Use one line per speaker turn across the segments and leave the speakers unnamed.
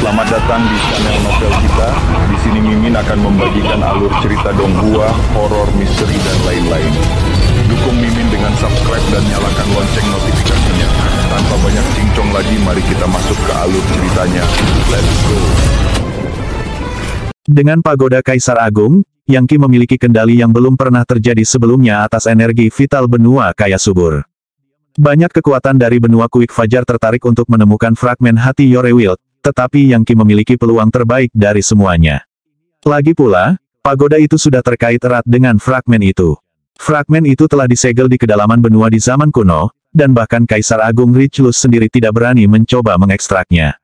Selamat datang di channel novel kita. Di sini Mimin akan membagikan alur cerita Donghua, horor, misteri, dan lain-lain. Dukung Mimin dengan subscribe dan nyalakan lonceng notifikasinya. Tanpa banyak cincong lagi, mari kita masuk ke alur ceritanya. Let's go!
Dengan pagoda Kaisar Agung, Yang Qi memiliki kendali yang belum pernah terjadi sebelumnya atas energi vital benua kaya subur. Banyak kekuatan dari benua Kuik Fajar tertarik untuk menemukan fragmen hati Yorewild, tetapi Yang Qi memiliki peluang terbaik dari semuanya. Lagi pula, pagoda itu sudah terkait erat dengan fragmen itu. Fragmen itu telah disegel di kedalaman benua di zaman kuno, dan bahkan Kaisar Agung Richelieu sendiri tidak berani mencoba mengekstraknya.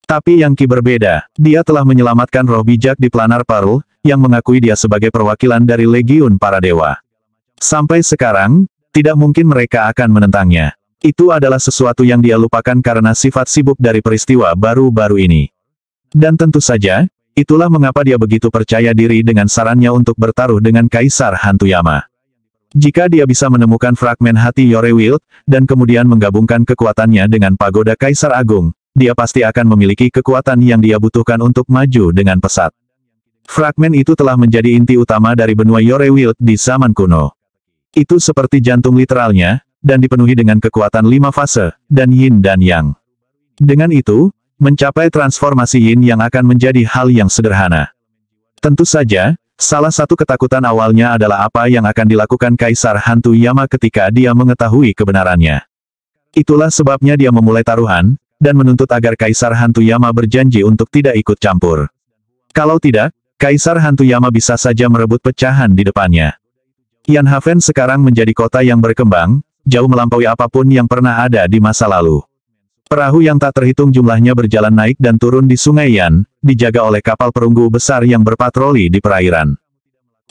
Tapi Yang Qi berbeda, dia telah menyelamatkan roh bijak di Planar Pearl, yang mengakui dia sebagai perwakilan dari Legiun Para Dewa. Sampai sekarang, tidak mungkin mereka akan menentangnya. Itu adalah sesuatu yang dia lupakan karena sifat sibuk dari peristiwa baru-baru ini. Dan tentu saja, itulah mengapa dia begitu percaya diri dengan sarannya untuk bertaruh dengan Kaisar Hantu Yama. Jika dia bisa menemukan fragmen hati Yorewild, dan kemudian menggabungkan kekuatannya dengan pagoda Kaisar Agung, dia pasti akan memiliki kekuatan yang dia butuhkan untuk maju dengan pesat. Fragmen itu telah menjadi inti utama dari benua Yorewild di zaman kuno. Itu seperti jantung literalnya, dan dipenuhi dengan kekuatan 5 fase, dan yin dan yang. Dengan itu, mencapai transformasi yin yang akan menjadi hal yang sederhana. Tentu saja, salah satu ketakutan awalnya adalah apa yang akan dilakukan Kaisar Hantu Yama ketika dia mengetahui kebenarannya. Itulah sebabnya dia memulai taruhan, dan menuntut agar Kaisar Hantu Yama berjanji untuk tidak ikut campur. Kalau tidak, Kaisar Hantu Yama bisa saja merebut pecahan di depannya. Yanhaven sekarang menjadi kota yang berkembang, jauh melampaui apapun yang pernah ada di masa lalu. Perahu yang tak terhitung jumlahnya berjalan naik dan turun di Sungai Yan, dijaga oleh kapal perunggu besar yang berpatroli di perairan.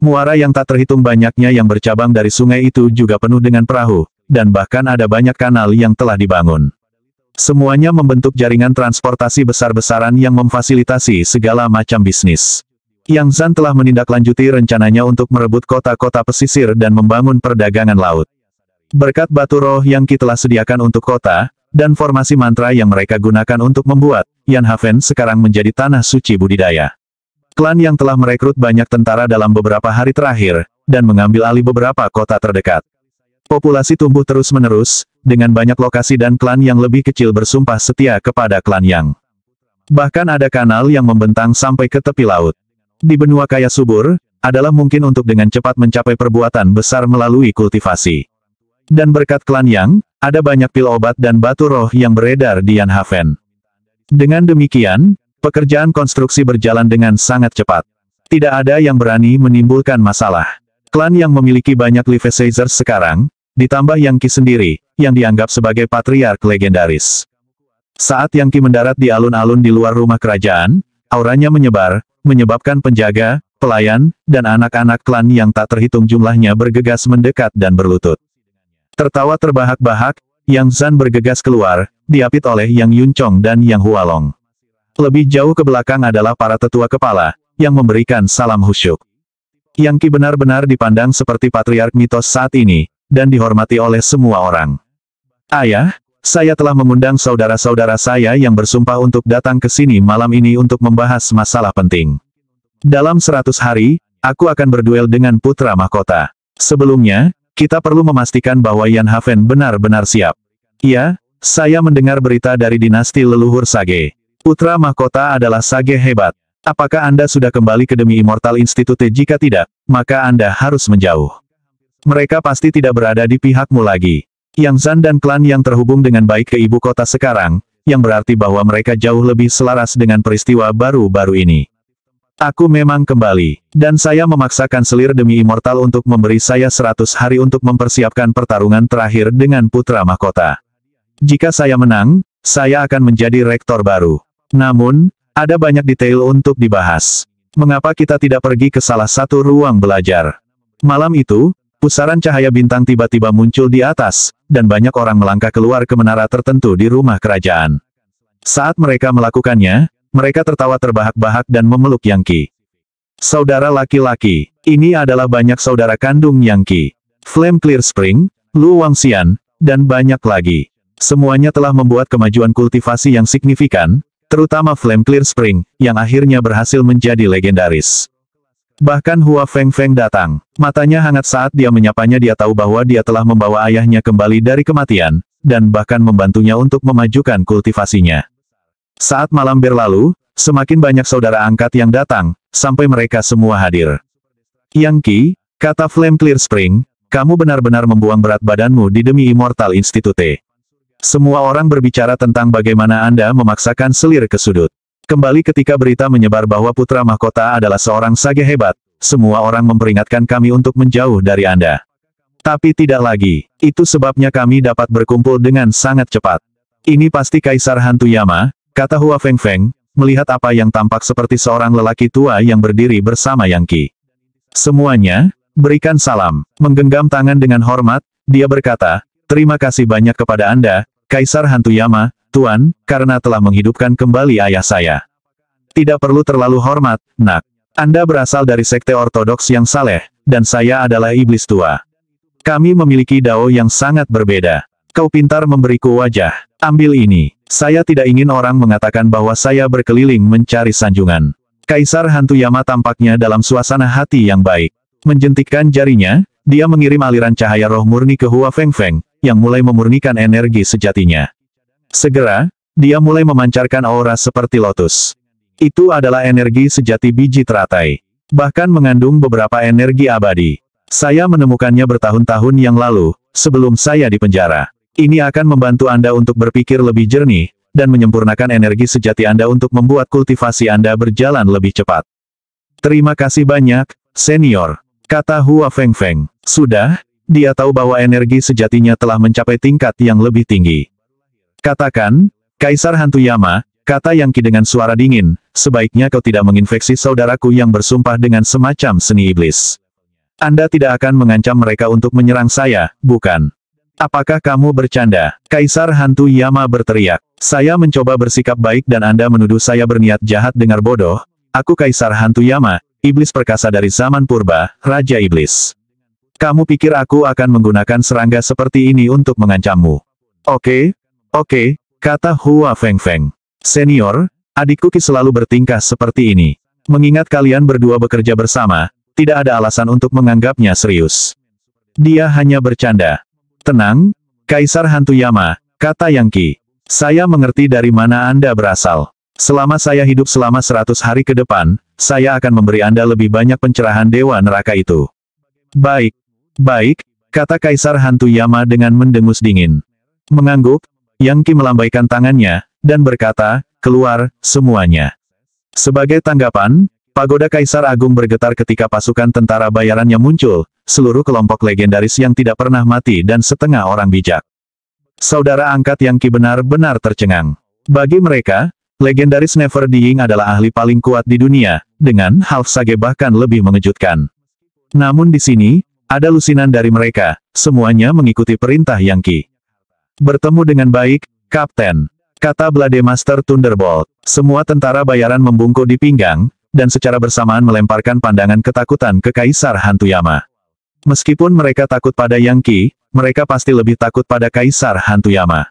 Muara yang tak terhitung banyaknya yang bercabang dari sungai itu juga penuh dengan perahu, dan bahkan ada banyak kanal yang telah dibangun. Semuanya membentuk jaringan transportasi besar-besaran yang memfasilitasi segala macam bisnis. Yang Zan telah menindaklanjuti rencananya untuk merebut kota-kota pesisir dan membangun perdagangan laut. Berkat batu roh yang Qi telah sediakan untuk kota, dan formasi mantra yang mereka gunakan untuk membuat, Yanhaven sekarang menjadi tanah suci budidaya. Klan yang telah merekrut banyak tentara dalam beberapa hari terakhir, dan mengambil alih beberapa kota terdekat. Populasi tumbuh terus-menerus, dengan banyak lokasi dan klan yang lebih kecil bersumpah setia kepada klan Yang. Bahkan ada kanal yang membentang sampai ke tepi laut. Di benua kaya subur, adalah mungkin untuk dengan cepat mencapai perbuatan besar melalui kultivasi. Dan berkat klan Yang, ada banyak pil obat dan batu roh yang beredar di Yanhaven. Dengan demikian, pekerjaan konstruksi berjalan dengan sangat cepat. Tidak ada yang berani menimbulkan masalah. Klan yang memiliki banyak Livesizers sekarang, ditambah Yang Qi sendiri, yang dianggap sebagai patriark legendaris. Saat Yang Qi mendarat di alun-alun di luar rumah kerajaan, auranya menyebar, menyebabkan penjaga, pelayan, dan anak-anak klan yang tak terhitung jumlahnya bergegas mendekat dan berlutut. Tertawa terbahak-bahak, Yang Zan bergegas keluar, diapit oleh Yang Yunchong dan Yang Hualong. Lebih jauh ke belakang adalah para tetua kepala, yang memberikan salam khusyuk. Yang Qi benar-benar dipandang seperti patriark mitos saat ini, dan dihormati oleh semua orang. Ayah, saya telah mengundang saudara-saudara saya yang bersumpah untuk datang ke sini malam ini untuk membahas masalah penting. Dalam 100 hari, aku akan berduel dengan putra mahkota. Sebelumnya, kita perlu memastikan bahwa Yanhaven benar-benar siap. Ya, saya mendengar berita dari dinasti leluhur Sage. Putra mahkota adalah Sage hebat. Apakah Anda sudah kembali ke Demi Immortal Institute? Jika tidak, maka Anda harus menjauh. Mereka pasti tidak berada di pihakmu lagi. Yang Zan dan klan yang terhubung dengan baik ke ibu kota sekarang, yang berarti bahwa mereka jauh lebih selaras dengan peristiwa baru-baru ini. Aku memang kembali, dan saya memaksakan selir Demi Immortal untuk memberi saya 100 hari untuk mempersiapkan pertarungan terakhir dengan putra mahkota. Jika saya menang, saya akan menjadi rektor baru. Namun, ada banyak detail untuk dibahas. Mengapa kita tidak pergi ke salah satu ruang belajar? Malam itu, pusaran cahaya bintang tiba-tiba muncul di atas, dan banyak orang melangkah keluar ke menara tertentu di rumah kerajaan. Saat mereka melakukannya, mereka tertawa terbahak-bahak dan memeluk Yang Qi. Saudara laki-laki, ini adalah banyak saudara kandung Yang Qi. Flame Clear Spring, Lu Wangxian, dan banyak lagi. Semuanya telah membuat kemajuan kultivasi yang signifikan, terutama Flame Clear Spring, yang akhirnya berhasil menjadi legendaris. Bahkan Hua Fengfeng datang. Matanya hangat saat dia menyapanya. Dia tahu bahwa dia telah membawa ayahnya kembali dari kematian, dan bahkan membantunya untuk memajukan kultivasinya. Saat malam berlalu, semakin banyak saudara angkat yang datang, sampai mereka semua hadir. Yang Qi, kata Flame Clear Spring, kamu benar-benar membuang berat badanmu di demi Immortal Institute. Semua orang berbicara tentang bagaimana Anda memaksakan selir ke sudut. Kembali ketika berita menyebar bahwa putra mahkota adalah seorang sage hebat, semua orang memperingatkan kami untuk menjauh dari Anda. Tapi tidak lagi, itu sebabnya kami dapat berkumpul dengan sangat cepat. Ini pasti Kaisar Hantu Yama, kata Hua Fengfeng, melihat apa yang tampak seperti seorang lelaki tua yang berdiri bersama Yang Qi. Semuanya, berikan salam. Menggenggam tangan dengan hormat, dia berkata, terima kasih banyak kepada Anda, Kaisar Hantu Yama, Tuan, karena telah menghidupkan kembali ayah saya. Tidak perlu terlalu hormat, nak. Anda berasal dari sekte ortodoks yang saleh, dan saya adalah iblis tua. Kami memiliki dao yang sangat berbeda. Kau pintar memberiku wajah. Ambil ini. Saya tidak ingin orang mengatakan bahwa saya berkeliling mencari sanjungan. Kaisar Hantu Yama tampaknya dalam suasana hati yang baik. Menjentikkan jarinya, dia mengirim aliran cahaya roh murni ke Hua Fengfeng, yang mulai memurnikan energi sejatinya. Segera, dia mulai memancarkan aura seperti lotus. Itu adalah energi sejati biji teratai. Bahkan mengandung beberapa energi abadi. Saya menemukannya bertahun-tahun yang lalu, sebelum saya dipenjara. Ini akan membantu Anda untuk berpikir lebih jernih, dan menyempurnakan energi sejati Anda untuk membuat kultivasi Anda berjalan lebih cepat. Terima kasih banyak, senior, kata Hua Fengfeng. Sudah, dia tahu bahwa energi sejatinya telah mencapai tingkat yang lebih tinggi. Katakan, Kaisar Hantu Yama, kata Yang Qi dengan suara dingin, sebaiknya kau tidak menginfeksi saudaraku yang bersumpah dengan semacam seni iblis. Anda tidak akan mengancam mereka untuk menyerang saya, bukan? Apakah kamu bercanda? Kaisar Hantu Yama berteriak. Saya mencoba bersikap baik dan Anda menuduh saya berniat jahat. Dengar bodoh, aku Kaisar Hantu Yama, iblis perkasa dari zaman purba, Raja Iblis. Kamu pikir aku akan menggunakan serangga seperti ini untuk mengancammu? Oke, kata Hua Fengfeng. Senior, adikku Qi selalu bertingkah seperti ini. Mengingat kalian berdua bekerja bersama, tidak ada alasan untuk menganggapnya serius. Dia hanya bercanda. Tenang, Kaisar Hantu Yama, kata Yang Qi. Saya mengerti dari mana Anda berasal. Selama saya hidup selama 100 hari ke depan, saya akan memberi Anda lebih banyak pencerahan dewa neraka itu. Baik, kata Kaisar Hantu Yama dengan mendengus dingin. Mengangguk, Yang Qi melambaikan tangannya, dan berkata, keluar, semuanya. Sebagai tanggapan, pagoda Kaisar Agung bergetar ketika pasukan tentara bayarannya muncul, seluruh kelompok legendaris yang tidak pernah mati dan setengah orang bijak. Saudara angkat Yang Qi benar-benar tercengang. Bagi mereka, legendaris Never Dying adalah ahli paling kuat di dunia, dengan half sage bahkan lebih mengejutkan. Namun di sini, ada lusinan dari mereka, semuanya mengikuti perintah Yang Qi. Bertemu dengan baik, Kapten, kata Blade Master Thunderbolt. Semua tentara bayaran membungkuk di pinggang, dan secara bersamaan melemparkan pandangan ketakutan ke Kaisar Hantu Yama. Meskipun mereka takut pada Yang Qi, mereka pasti lebih takut pada Kaisar Hantu Yama.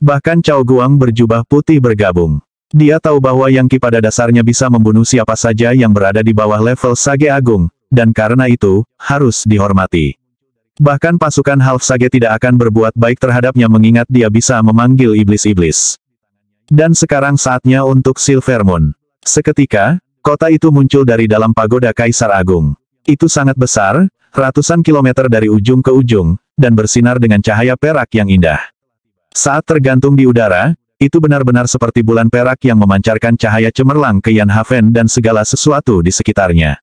Bahkan Cao Guang berjubah putih bergabung. Dia tahu bahwa Yang Qi pada dasarnya bisa membunuh siapa saja yang berada di bawah level Sage Agung, dan karena itu, harus dihormati. Bahkan pasukan Half Sage tidak akan berbuat baik terhadapnya mengingat dia bisa memanggil iblis-iblis. Dan sekarang saatnya untuk Silver Moon. Seketika, kota itu muncul dari dalam pagoda Kaisar Agung. Itu sangat besar, ratusan kilometer dari ujung ke ujung, dan bersinar dengan cahaya perak yang indah. Saat tergantung di udara, itu benar-benar seperti bulan perak yang memancarkan cahaya cemerlang ke Yanhaven dan segala sesuatu di sekitarnya.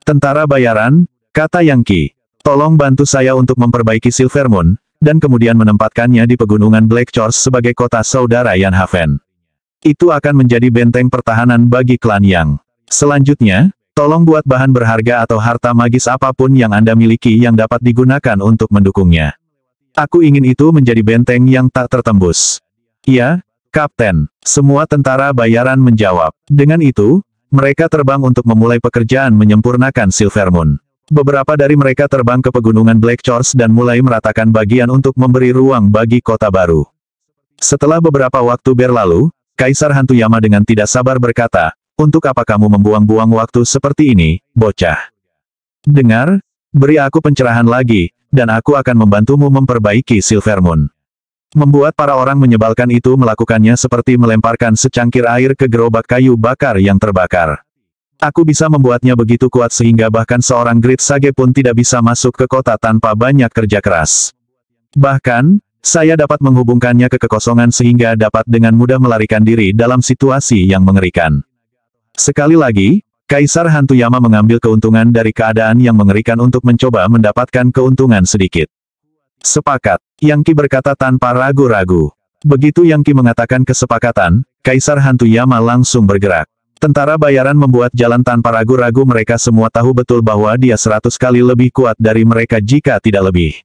Tentara bayaran, kata Yang Qi. Tolong bantu saya untuk memperbaiki Silver Moon, dan kemudian menempatkannya di pegunungan Black Chorus sebagai kota saudara Yanhaven. Itu akan menjadi benteng pertahanan bagi klan Yang. Selanjutnya, tolong buat bahan berharga atau harta magis apapun yang Anda miliki yang dapat digunakan untuk mendukungnya. Aku ingin itu menjadi benteng yang tak tertembus. Ya, Kapten. Semua tentara bayaran menjawab. Dengan itu, mereka terbang untuk memulai pekerjaan menyempurnakan Silver Moon. Beberapa dari mereka terbang ke pegunungan Black Chorus dan mulai meratakan bagian untuk memberi ruang bagi kota baru. Setelah beberapa waktu berlalu, Kaisar Hantu Yama dengan tidak sabar berkata, untuk apa kamu membuang-buang waktu seperti ini, bocah? Dengar, beri aku pencerahan lagi, dan aku akan membantumu memperbaiki Silver Moon. Membuat para orang menyebalkan itu melakukannya seperti melemparkan secangkir air ke gerobak kayu bakar yang terbakar. Aku bisa membuatnya begitu kuat sehingga bahkan seorang Great Sage pun tidak bisa masuk ke kota tanpa banyak kerja keras. Bahkan, saya dapat menghubungkannya ke kekosongan sehingga dapat dengan mudah melarikan diri dalam situasi yang mengerikan. Sekali lagi, Kaisar Hantu Yama mengambil keuntungan dari keadaan yang mengerikan untuk mencoba mendapatkan keuntungan sedikit. Sepakat, Yang Qi berkata tanpa ragu-ragu. Begitu Yang Qi mengatakan kesepakatan, Kaisar Hantu Yama langsung bergerak. Tentara bayaran membuat jalan tanpa ragu-ragu, mereka semua tahu betul bahwa dia 100 kali lebih kuat dari mereka jika tidak lebih.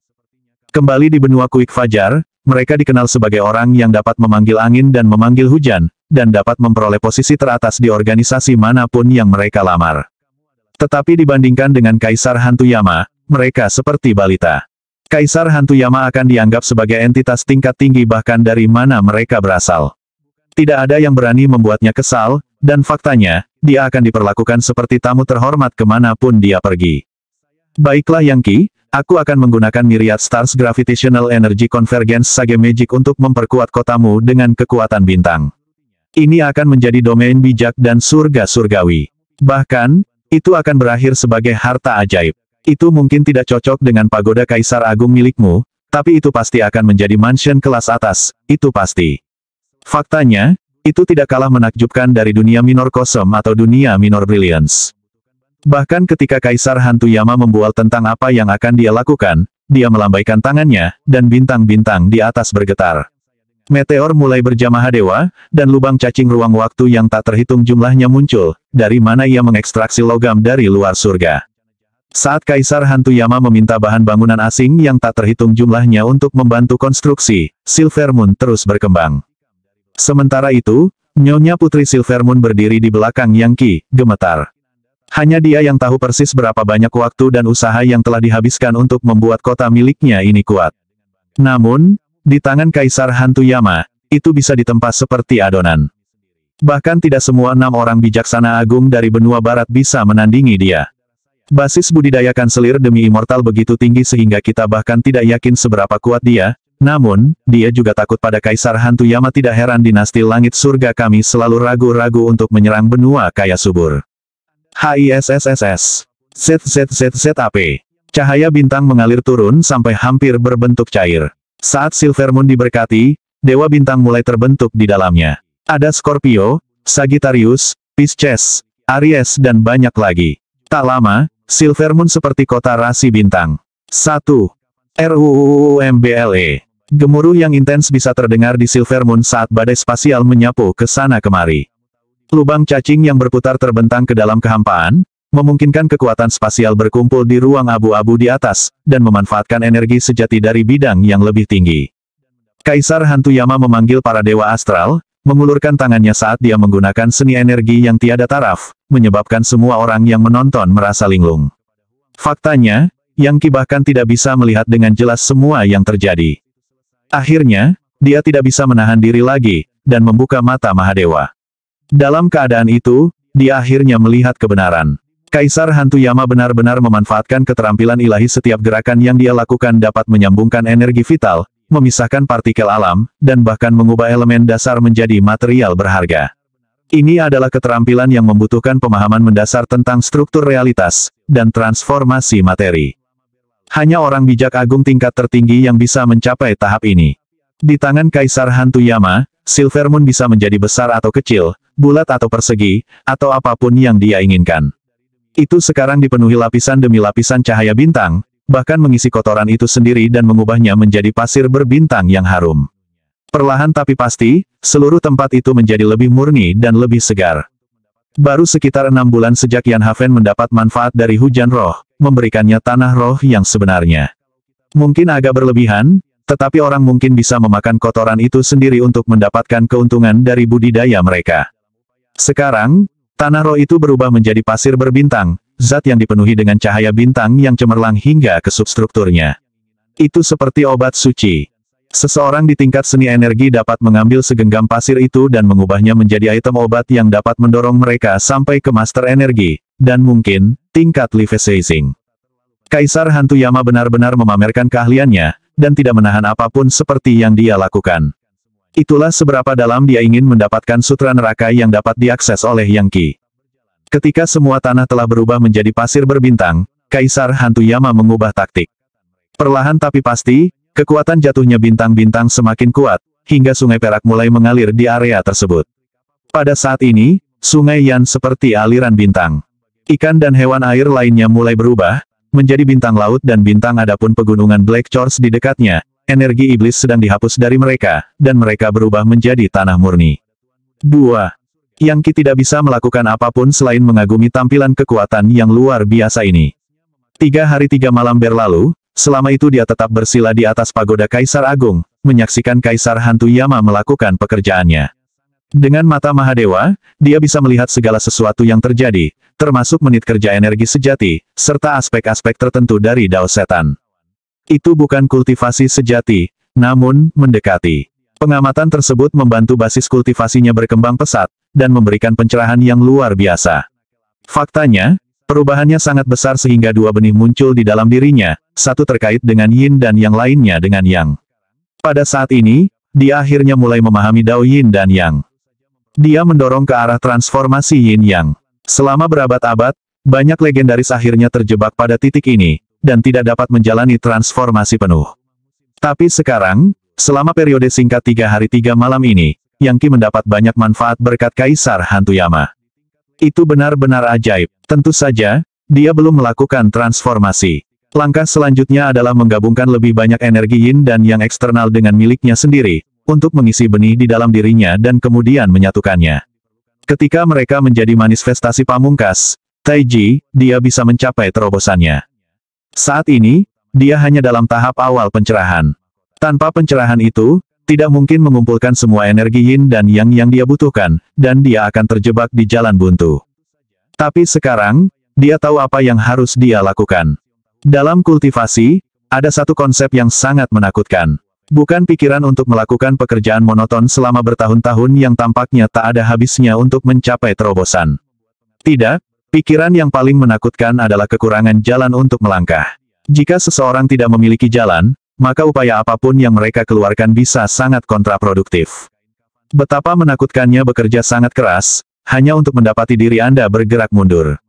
Kembali di benua Quick Fajar, mereka dikenal sebagai orang yang dapat memanggil angin dan memanggil hujan, dan dapat memperoleh posisi teratas di organisasi manapun yang mereka lamar. Tetapi dibandingkan dengan Kaisar Hantu Yama, mereka seperti balita. Kaisar Hantu Yama akan dianggap sebagai entitas tingkat tinggi bahkan dari mana mereka berasal. Tidak ada yang berani membuatnya kesal, dan faktanya, dia akan diperlakukan seperti tamu terhormat kemanapun dia pergi. Baiklah Yang Qi, aku akan menggunakan Myriad Stars Gravitational Energy Convergence Sage Magic untuk memperkuat kotamu dengan kekuatan bintang. Ini akan menjadi domain bijak dan surga surgawi. Bahkan, itu akan berakhir sebagai harta ajaib. Itu mungkin tidak cocok dengan pagoda Kaisar Agung milikmu, tapi itu pasti akan menjadi mansion kelas atas, itu pasti. Faktanya, itu tidak kalah menakjubkan dari dunia Minor Cosm atau dunia Minor Brilliance. Bahkan ketika Kaisar Hantu Yama membual tentang apa yang akan dia lakukan, dia melambaikan tangannya, dan bintang-bintang di atas bergetar. Meteor mulai berjamaah dewa, dan lubang cacing ruang waktu yang tak terhitung jumlahnya muncul, dari mana ia mengekstraksi logam dari luar surga. Saat Kaisar Hantu Yama meminta bahan bangunan asing yang tak terhitung jumlahnya untuk membantu konstruksi, Silver Moon terus berkembang. Sementara itu, Nyonya Putri Silver Moon berdiri di belakang Yang Qi, gemetar. Hanya dia yang tahu persis berapa banyak waktu dan usaha yang telah dihabiskan untuk membuat kota miliknya ini kuat. Namun, di tangan Kaisar Hantu Yama, itu bisa ditempa seperti adonan. Bahkan tidak semua 6 orang bijaksana agung dari benua barat bisa menandingi dia. Basis budidaya kanselir demi immortal begitu tinggi sehingga kita bahkan tidak yakin seberapa kuat dia, namun, dia juga takut pada Kaisar Hantu Yama. Tidak heran dinasti langit surga kami selalu ragu-ragu untuk menyerang benua kaya subur. HISSSS. ZZZZAP. Cahaya bintang mengalir turun sampai hampir berbentuk cair. Saat Silver Moon diberkati, dewa bintang mulai terbentuk di dalamnya. Ada Scorpio, Sagittarius, Pisces, Aries dan banyak lagi. Tak lama, Silver Moon seperti kota rasi bintang. 1. RUUMBLE. Gemuruh yang intens bisa terdengar di Silver Moon saat badai spasial menyapu ke sana kemari. Lubang cacing yang berputar terbentang ke dalam kehampaan, memungkinkan kekuatan spasial berkumpul di ruang abu-abu di atas, dan memanfaatkan energi sejati dari bidang yang lebih tinggi. Kaisar Hantu Yama memanggil para dewa astral, mengulurkan tangannya saat dia menggunakan seni energi yang tiada taraf, menyebabkan semua orang yang menonton merasa linglung. Faktanya, Yang Qi bahkan tidak bisa melihat dengan jelas semua yang terjadi. Akhirnya, dia tidak bisa menahan diri lagi, dan membuka mata Mahadewa. Dalam keadaan itu, dia akhirnya melihat kebenaran. Kaisar Hantu Yama benar-benar memanfaatkan keterampilan ilahi. Setiap gerakan yang dia lakukan dapat menyambungkan energi vital, memisahkan partikel alam, dan bahkan mengubah elemen dasar menjadi material berharga. Ini adalah keterampilan yang membutuhkan pemahaman mendasar tentang struktur realitas, dan transformasi materi. Hanya orang bijak agung tingkat tertinggi yang bisa mencapai tahap ini. Di tangan Kaisar Hantu Yama, Silver Moon bisa menjadi besar atau kecil, bulat atau persegi, atau apapun yang dia inginkan. Itu sekarang dipenuhi lapisan demi lapisan cahaya bintang, bahkan mengisi kotoran itu sendiri dan mengubahnya menjadi pasir berbintang yang harum. Perlahan tapi pasti, seluruh tempat itu menjadi lebih murni dan lebih segar. Baru sekitar 6 bulan sejak Yan Haven mendapat manfaat dari hujan roh, memberikannya tanah roh yang sebenarnya. Mungkin agak berlebihan, tetapi orang mungkin bisa memakan kotoran itu sendiri untuk mendapatkan keuntungan dari budidaya mereka. Sekarang, tanah roh itu berubah menjadi pasir berbintang, zat yang dipenuhi dengan cahaya bintang yang cemerlang hingga ke substrukturnya. Itu seperti obat suci. Seseorang di tingkat seni energi dapat mengambil segenggam pasir itu dan mengubahnya menjadi item obat yang dapat mendorong mereka sampai ke master energi, dan mungkin, tingkat levitation. Kaisar Hantu Yama benar-benar memamerkan keahliannya, dan tidak menahan apapun seperti yang dia lakukan. Itulah seberapa dalam dia ingin mendapatkan sutra neraka yang dapat diakses oleh Yang Qi. Ketika semua tanah telah berubah menjadi pasir berbintang, Kaisar Hantu Yama mengubah taktik. Perlahan tapi pasti, kekuatan jatuhnya bintang-bintang semakin kuat, hingga sungai perak mulai mengalir di area tersebut. Pada saat ini, sungai Yan seperti aliran bintang. Ikan dan hewan air lainnya mulai berubah, menjadi bintang laut dan bintang, adapun pegunungan Black Chorus di dekatnya, energi iblis sedang dihapus dari mereka, dan mereka berubah menjadi tanah murni. 2. Yang Qi tidak bisa melakukan apapun selain mengagumi tampilan kekuatan yang luar biasa ini. 3 hari 3 malam berlalu, selama itu dia tetap bersila di atas pagoda Kaisar Agung, menyaksikan Kaisar Hantu Yama melakukan pekerjaannya. Dengan mata Mahadewa, dia bisa melihat segala sesuatu yang terjadi, termasuk menit kerja energi sejati, serta aspek-aspek tertentu dari Dao Setan. Itu bukan kultivasi sejati, namun, mendekati. Pengamatan tersebut membantu basis kultivasinya berkembang pesat, dan memberikan pencerahan yang luar biasa. Faktanya, perubahannya sangat besar sehingga 2 benih muncul di dalam dirinya, satu terkait dengan Yin dan yang lainnya dengan Yang. Pada saat ini, dia akhirnya mulai memahami Dao Yin dan Yang. Dia mendorong ke arah transformasi Yin Yang. Selama berabad-abad, banyak legendaris akhirnya terjebak pada titik ini, dan tidak dapat menjalani transformasi penuh. Tapi sekarang, selama periode singkat 3 hari 3 malam ini, Yang Qi mendapat banyak manfaat berkat Kaisar Hantu Yama. Itu benar-benar ajaib. Tentu saja, dia belum melakukan transformasi. Langkah selanjutnya adalah menggabungkan lebih banyak energi Yin dan Yang eksternal dengan miliknya sendiri, untuk mengisi benih di dalam dirinya dan kemudian menyatukannya. Ketika mereka menjadi manifestasi pamungkas, Taiji, dia bisa mencapai terobosannya. Saat ini, dia hanya dalam tahap awal pencerahan. Tanpa pencerahan itu, tidak mungkin mengumpulkan semua energi Yin dan Yang yang dia butuhkan, dan dia akan terjebak di jalan buntu. Tapi sekarang, dia tahu apa yang harus dia lakukan. Dalam kultivasi, ada satu konsep yang sangat menakutkan. Bukan pikiran untuk melakukan pekerjaan monoton selama bertahun-tahun yang tampaknya tak ada habisnya untuk mencapai terobosan. Tidak, pikiran yang paling menakutkan adalah kekurangan jalan untuk melangkah. Jika seseorang tidak memiliki jalan, maka upaya apapun yang mereka keluarkan bisa sangat kontraproduktif. Betapa menakutkannya bekerja sangat keras, hanya untuk mendapati diri Anda bergerak mundur.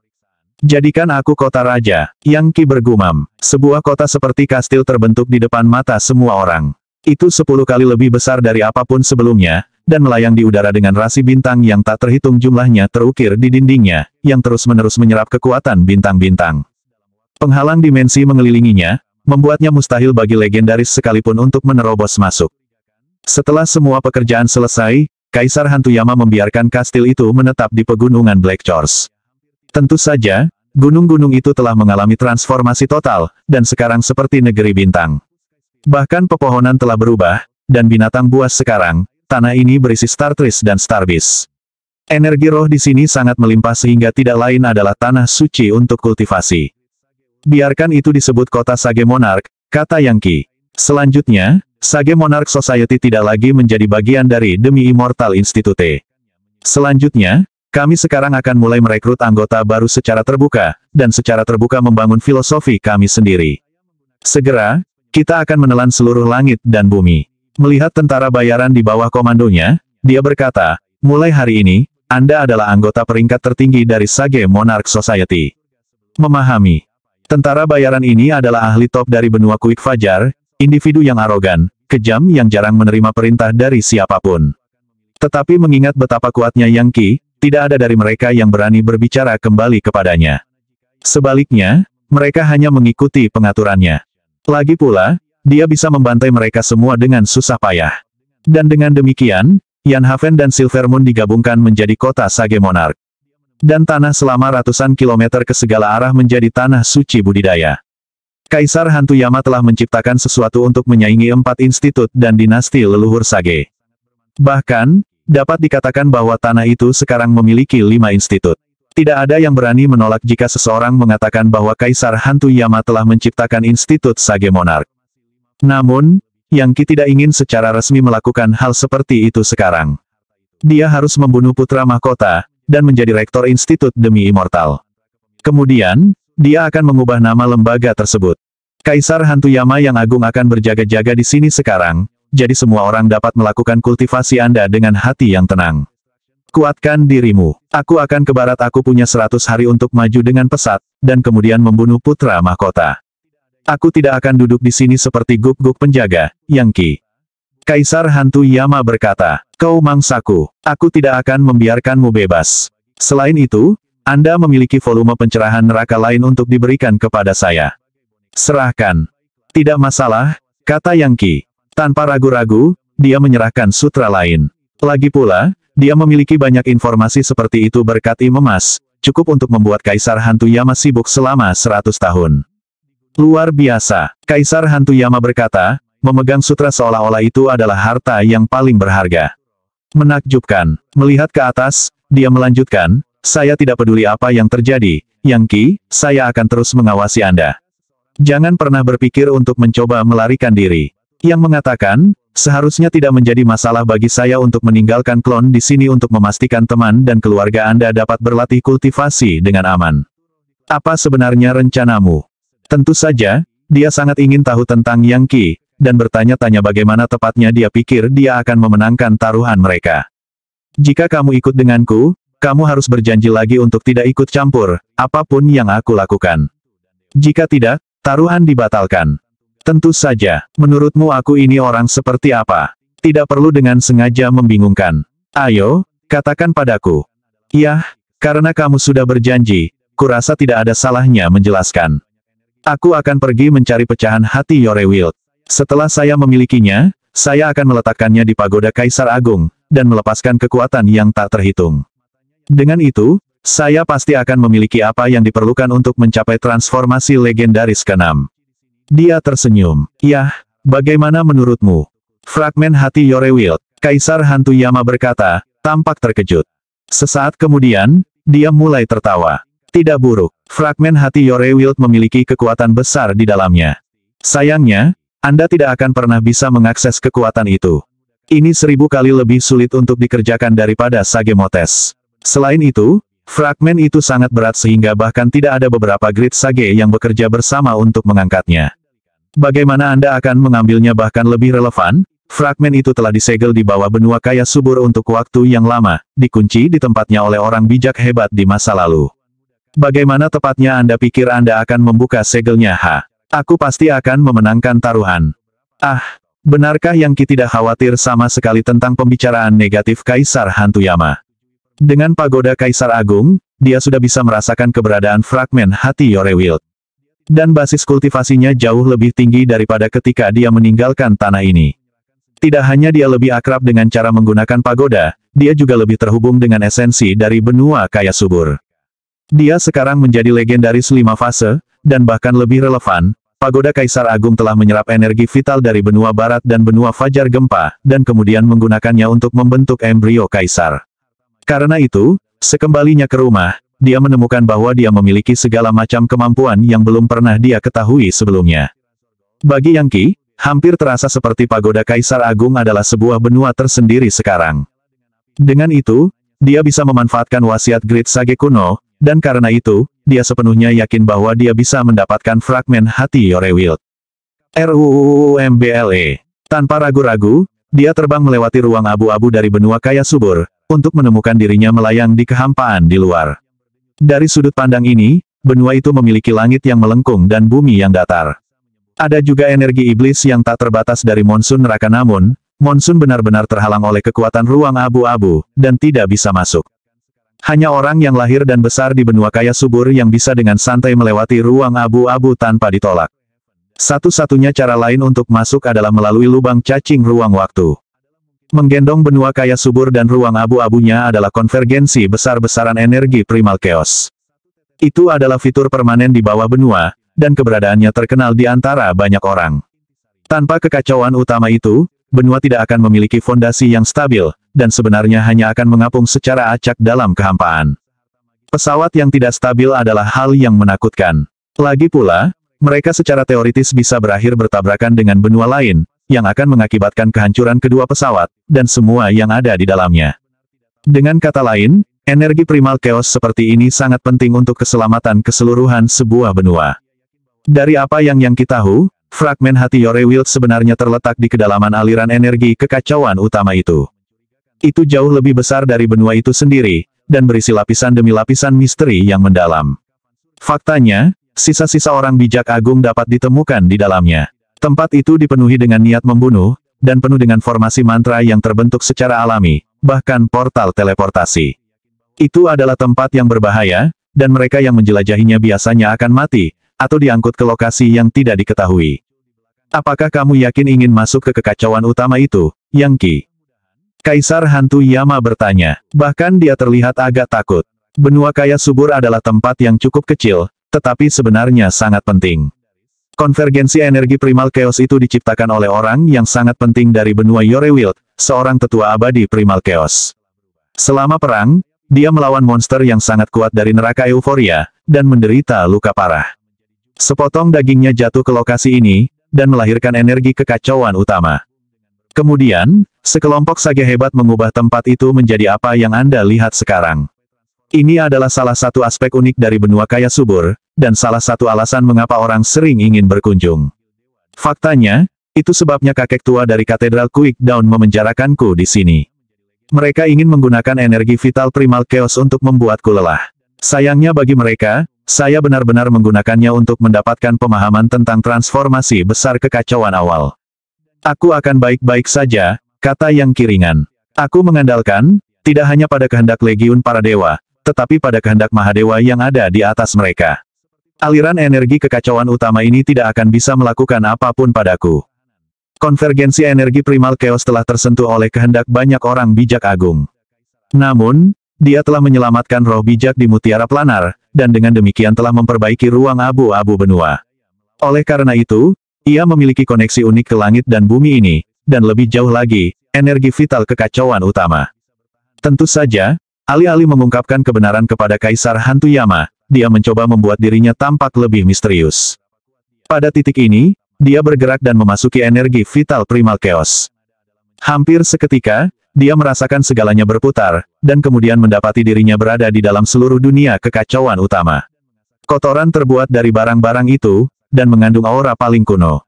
Jadikan aku kota raja, Yang Qi bergumam. Sebuah kota seperti kastil terbentuk di depan mata semua orang. Itu 10 kali lebih besar dari apapun sebelumnya, dan melayang di udara dengan rasi bintang yang tak terhitung jumlahnya terukir di dindingnya, yang terus-menerus menyerap kekuatan bintang-bintang. Penghalang dimensi mengelilinginya, membuatnya mustahil bagi legendaris sekalipun untuk menerobos masuk. Setelah semua pekerjaan selesai, Kaisar Hantu Yama membiarkan kastil itu menetap di pegunungan Black Chorus. Tentu saja, gunung-gunung itu telah mengalami transformasi total, dan sekarang seperti negeri bintang. Bahkan pepohonan telah berubah, dan binatang buas sekarang, tanah ini berisi Star Trees dan Star Beast. Energi roh di sini sangat melimpah sehingga tidak lain adalah tanah suci untuk kultivasi. Biarkan itu disebut kota Sage Monarch, kata Yang Qi. Selanjutnya, Sage Monarch Society tidak lagi menjadi bagian dari Demi Immortal Institute. Selanjutnya, kami sekarang akan mulai merekrut anggota baru secara terbuka, dan secara terbuka membangun filosofi kami sendiri. Segera, kita akan menelan seluruh langit dan bumi. Melihat tentara bayaran di bawah komandonya, dia berkata, mulai hari ini, Anda adalah anggota peringkat tertinggi dari Sage Monarch Society. Memahami. Tentara bayaran ini adalah ahli top dari benua Quick Fajar, individu yang arogan, kejam yang jarang menerima perintah dari siapapun. Tetapi mengingat betapa kuatnya Yang Qi, tidak ada dari mereka yang berani berbicara kembali kepadanya. Sebaliknya, mereka hanya mengikuti pengaturannya. Lagi pula, dia bisa membantai mereka semua dengan susah payah. Dan dengan demikian, Yanhaven dan Silvermoon digabungkan menjadi kota Sage Monarch. Dan tanah selama ratusan kilometer ke segala arah menjadi tanah suci budidaya. Kaisar Hantu Yama telah menciptakan sesuatu untuk menyaingi 4 institut dan dinasti leluhur Sage. Bahkan, dapat dikatakan bahwa tanah itu sekarang memiliki 5 institut. Tidak ada yang berani menolak jika seseorang mengatakan bahwa Kaisar Hantu Yama telah menciptakan institut Sage Monarch. Namun, Yang Qi tidak ingin secara resmi melakukan hal seperti itu sekarang. Dia harus membunuh putra mahkota, dan menjadi rektor institut demi immortal. Kemudian, dia akan mengubah nama lembaga tersebut. Kaisar Hantu Yama yang agung akan berjaga-jaga di sini sekarang, jadi semua orang dapat melakukan kultivasi Anda dengan hati yang tenang. Kuatkan dirimu. Aku akan ke barat, aku punya 100 hari untuk maju dengan pesat, dan kemudian membunuh putra mahkota. Aku tidak akan duduk di sini seperti guk-guk penjaga, Yang Qi. Kaisar Hantu Yama berkata, kau mangsaku, aku tidak akan membiarkanmu bebas. Selain itu, Anda memiliki volume pencerahan neraka lain untuk diberikan kepada saya. Serahkan. Tidak masalah, kata Yang Qi. Tanpa ragu-ragu, dia menyerahkan sutra lain. Lagi pula, dia memiliki banyak informasi seperti itu berkat emas, cukup untuk membuat Kaisar Hantu Yama sibuk selama 100 tahun. Luar biasa, Kaisar Hantu Yama berkata, memegang sutra seolah-olah itu adalah harta yang paling berharga. Menakjubkan, melihat ke atas, dia melanjutkan, saya tidak peduli apa yang terjadi, Yang Qi, saya akan terus mengawasi Anda. Jangan pernah berpikir untuk mencoba melarikan diri. Yang mengatakan, seharusnya tidak menjadi masalah bagi saya untuk meninggalkan klon di sini untuk memastikan teman dan keluarga Anda dapat berlatih kultivasi dengan aman. Apa sebenarnya rencanamu? Tentu saja, dia sangat ingin tahu tentang Yang Qi, dan bertanya-tanya bagaimana tepatnya dia pikir dia akan memenangkan taruhan mereka. Jika kamu ikut denganku, kamu harus berjanji lagi untuk tidak ikut campur, apapun yang aku lakukan. Jika tidak, taruhan dibatalkan. Tentu saja, menurutmu aku ini orang seperti apa? Tidak perlu dengan sengaja membingungkan. Ayo, katakan padaku. Yah, karena kamu sudah berjanji, kurasa tidak ada salahnya menjelaskan. Aku akan pergi mencari pecahan hati Yorewild. Setelah saya memilikinya, saya akan meletakkannya di pagoda Kaisar Agung, dan melepaskan kekuatan yang tak terhitung. Dengan itu, saya pasti akan memiliki apa yang diperlukan untuk mencapai transformasi legendaris ke-6. Dia tersenyum. Yah, bagaimana menurutmu? Fragmen hati Yorewild, Kaisar Hantu Yama berkata, tampak terkejut. Sesaat kemudian, dia mulai tertawa. Tidak buruk, fragmen hati Yorewild memiliki kekuatan besar di dalamnya. Sayangnya, Anda tidak akan pernah bisa mengakses kekuatan itu. Ini 1000 kali lebih sulit untuk dikerjakan daripada Sagemotes. Selain itu, fragmen itu sangat berat sehingga bahkan tidak ada beberapa grid Sage yang bekerja bersama untuk mengangkatnya. Bagaimana Anda akan mengambilnya? Bahkan lebih relevan, fragmen itu telah disegel di bawah benua kaya subur untuk waktu yang lama, dikunci di tempatnya oleh orang bijak hebat di masa lalu. Bagaimana tepatnya Anda pikir Anda akan membuka segelnya? Aku pasti akan memenangkan taruhan. Benarkah Yang Qi tidak khawatir sama sekali tentang pembicaraan negatif Kaisar Hantu Yama? Dengan pagoda Kaisar Agung, dia sudah bisa merasakan keberadaan fragmen hati Yorewild. Dan basis kultivasinya jauh lebih tinggi daripada ketika dia meninggalkan tanah ini. Tidak hanya dia lebih akrab dengan cara menggunakan pagoda, dia juga lebih terhubung dengan esensi dari benua kaya subur. Dia sekarang menjadi legendaris 5 fase, dan bahkan lebih relevan, pagoda Kaisar Agung telah menyerap energi vital dari benua barat dan benua fajar gempa, dan kemudian menggunakannya untuk membentuk embrio Kaisar. Karena itu, sekembalinya ke rumah, dia menemukan bahwa dia memiliki segala macam kemampuan yang belum pernah dia ketahui sebelumnya. Bagi Yang Qi, hampir terasa seperti pagoda Kaisar Agung adalah sebuah benua tersendiri sekarang. Dengan itu, dia bisa memanfaatkan wasiat Grid Sage kuno, dan karena itu, dia sepenuhnya yakin bahwa dia bisa mendapatkan fragmen hati Yorewild. RUUMBLE. Tanpa ragu-ragu, dia terbang melewati ruang abu-abu dari benua kaya subur, untuk menemukan dirinya melayang di kehampaan di luar. Dari sudut pandang ini, benua itu memiliki langit yang melengkung dan bumi yang datar. Ada juga energi iblis yang tak terbatas dari monsun neraka, namun, monsun benar-benar terhalang oleh kekuatan ruang abu-abu, dan tidak bisa masuk. Hanya orang yang lahir dan besar di benua kaya subur yang bisa dengan santai melewati ruang abu-abu tanpa ditolak. Satu-satunya cara lain untuk masuk adalah melalui lubang cacing ruang waktu. Menggendong benua kaya subur dan ruang abu-abunya adalah konvergensi besar-besaran energi primal chaos. Itu adalah fitur permanen di bawah benua, dan keberadaannya terkenal di antara banyak orang. Tanpa kekacauan utama itu, benua tidak akan memiliki fondasi yang stabil, dan sebenarnya hanya akan mengapung secara acak dalam kehampaan. Pesawat yang tidak stabil adalah hal yang menakutkan. Lagi pula, mereka secara teoritis bisa berakhir bertabrakan dengan benua lain, yang akan mengakibatkan kehancuran kedua pesawat, dan semua yang ada di dalamnya. Dengan kata lain, energi primal chaos seperti ini sangat penting untuk keselamatan keseluruhan sebuah benua. Dari apa yang Yang Qi tahu, fragmen hati Yorewild sebenarnya terletak di kedalaman aliran energi kekacauan utama itu. Itu jauh lebih besar dari benua itu sendiri, dan berisi lapisan demi lapisan misteri yang mendalam. Faktanya, sisa-sisa orang bijak agung dapat ditemukan di dalamnya. Tempat itu dipenuhi dengan niat membunuh, dan penuh dengan formasi mantra yang terbentuk secara alami, bahkan portal teleportasi. Itu adalah tempat yang berbahaya, dan mereka yang menjelajahinya biasanya akan mati, atau diangkut ke lokasi yang tidak diketahui. Apakah kamu yakin ingin masuk ke kekacauan utama itu, Yang Qi? Kaisar Hantu Yama bertanya. Bahkan dia terlihat agak takut. Benua kaya subur adalah tempat yang cukup kecil, tetapi sebenarnya sangat penting. Konvergensi energi primal chaos itu diciptakan oleh orang yang sangat penting dari benua Yorewild, seorang tetua abadi primal chaos. Selama perang, dia melawan monster yang sangat kuat dari neraka euforia, dan menderita luka parah. Sepotong dagingnya jatuh ke lokasi ini, dan melahirkan energi kekacauan utama. Kemudian, sekelompok sage hebat mengubah tempat itu menjadi apa yang Anda lihat sekarang. Ini adalah salah satu aspek unik dari benua kaya subur, dan salah satu alasan mengapa orang sering ingin berkunjung. Faktanya, itu sebabnya kakek tua dari Katedral Quickdown memenjarakanku di sini. Mereka ingin menggunakan energi vital primal chaos untuk membuatku lelah. Sayangnya bagi mereka, saya benar-benar menggunakannya untuk mendapatkan pemahaman tentang transformasi besar kekacauan awal. Aku akan baik-baik saja, kata Yang Qi ringan. Aku mengandalkan, tidak hanya pada kehendak legiun para dewa, tetapi pada kehendak Mahadewa yang ada di atas mereka. Aliran energi kekacauan utama ini tidak akan bisa melakukan apapun padaku. Konvergensi energi primal chaos telah tersentuh oleh kehendak banyak orang bijak agung. Namun, dia telah menyelamatkan roh bijak di Mutiara Planar, dan dengan demikian telah memperbaiki ruang abu-abu benua. Oleh karena itu, ia memiliki koneksi unik ke langit dan bumi ini, dan lebih jauh lagi, energi vital kekacauan utama. Tentu saja, alih-alih mengungkapkan kebenaran kepada Kaisar Hantu Yama, dia mencoba membuat dirinya tampak lebih misterius. Pada titik ini, dia bergerak dan memasuki energi vital primal chaos. Hampir seketika, dia merasakan segalanya berputar, dan kemudian mendapati dirinya berada di dalam seluruh dunia kekacauan utama. Kotoran terbuat dari barang-barang itu, dan mengandung aura paling kuno.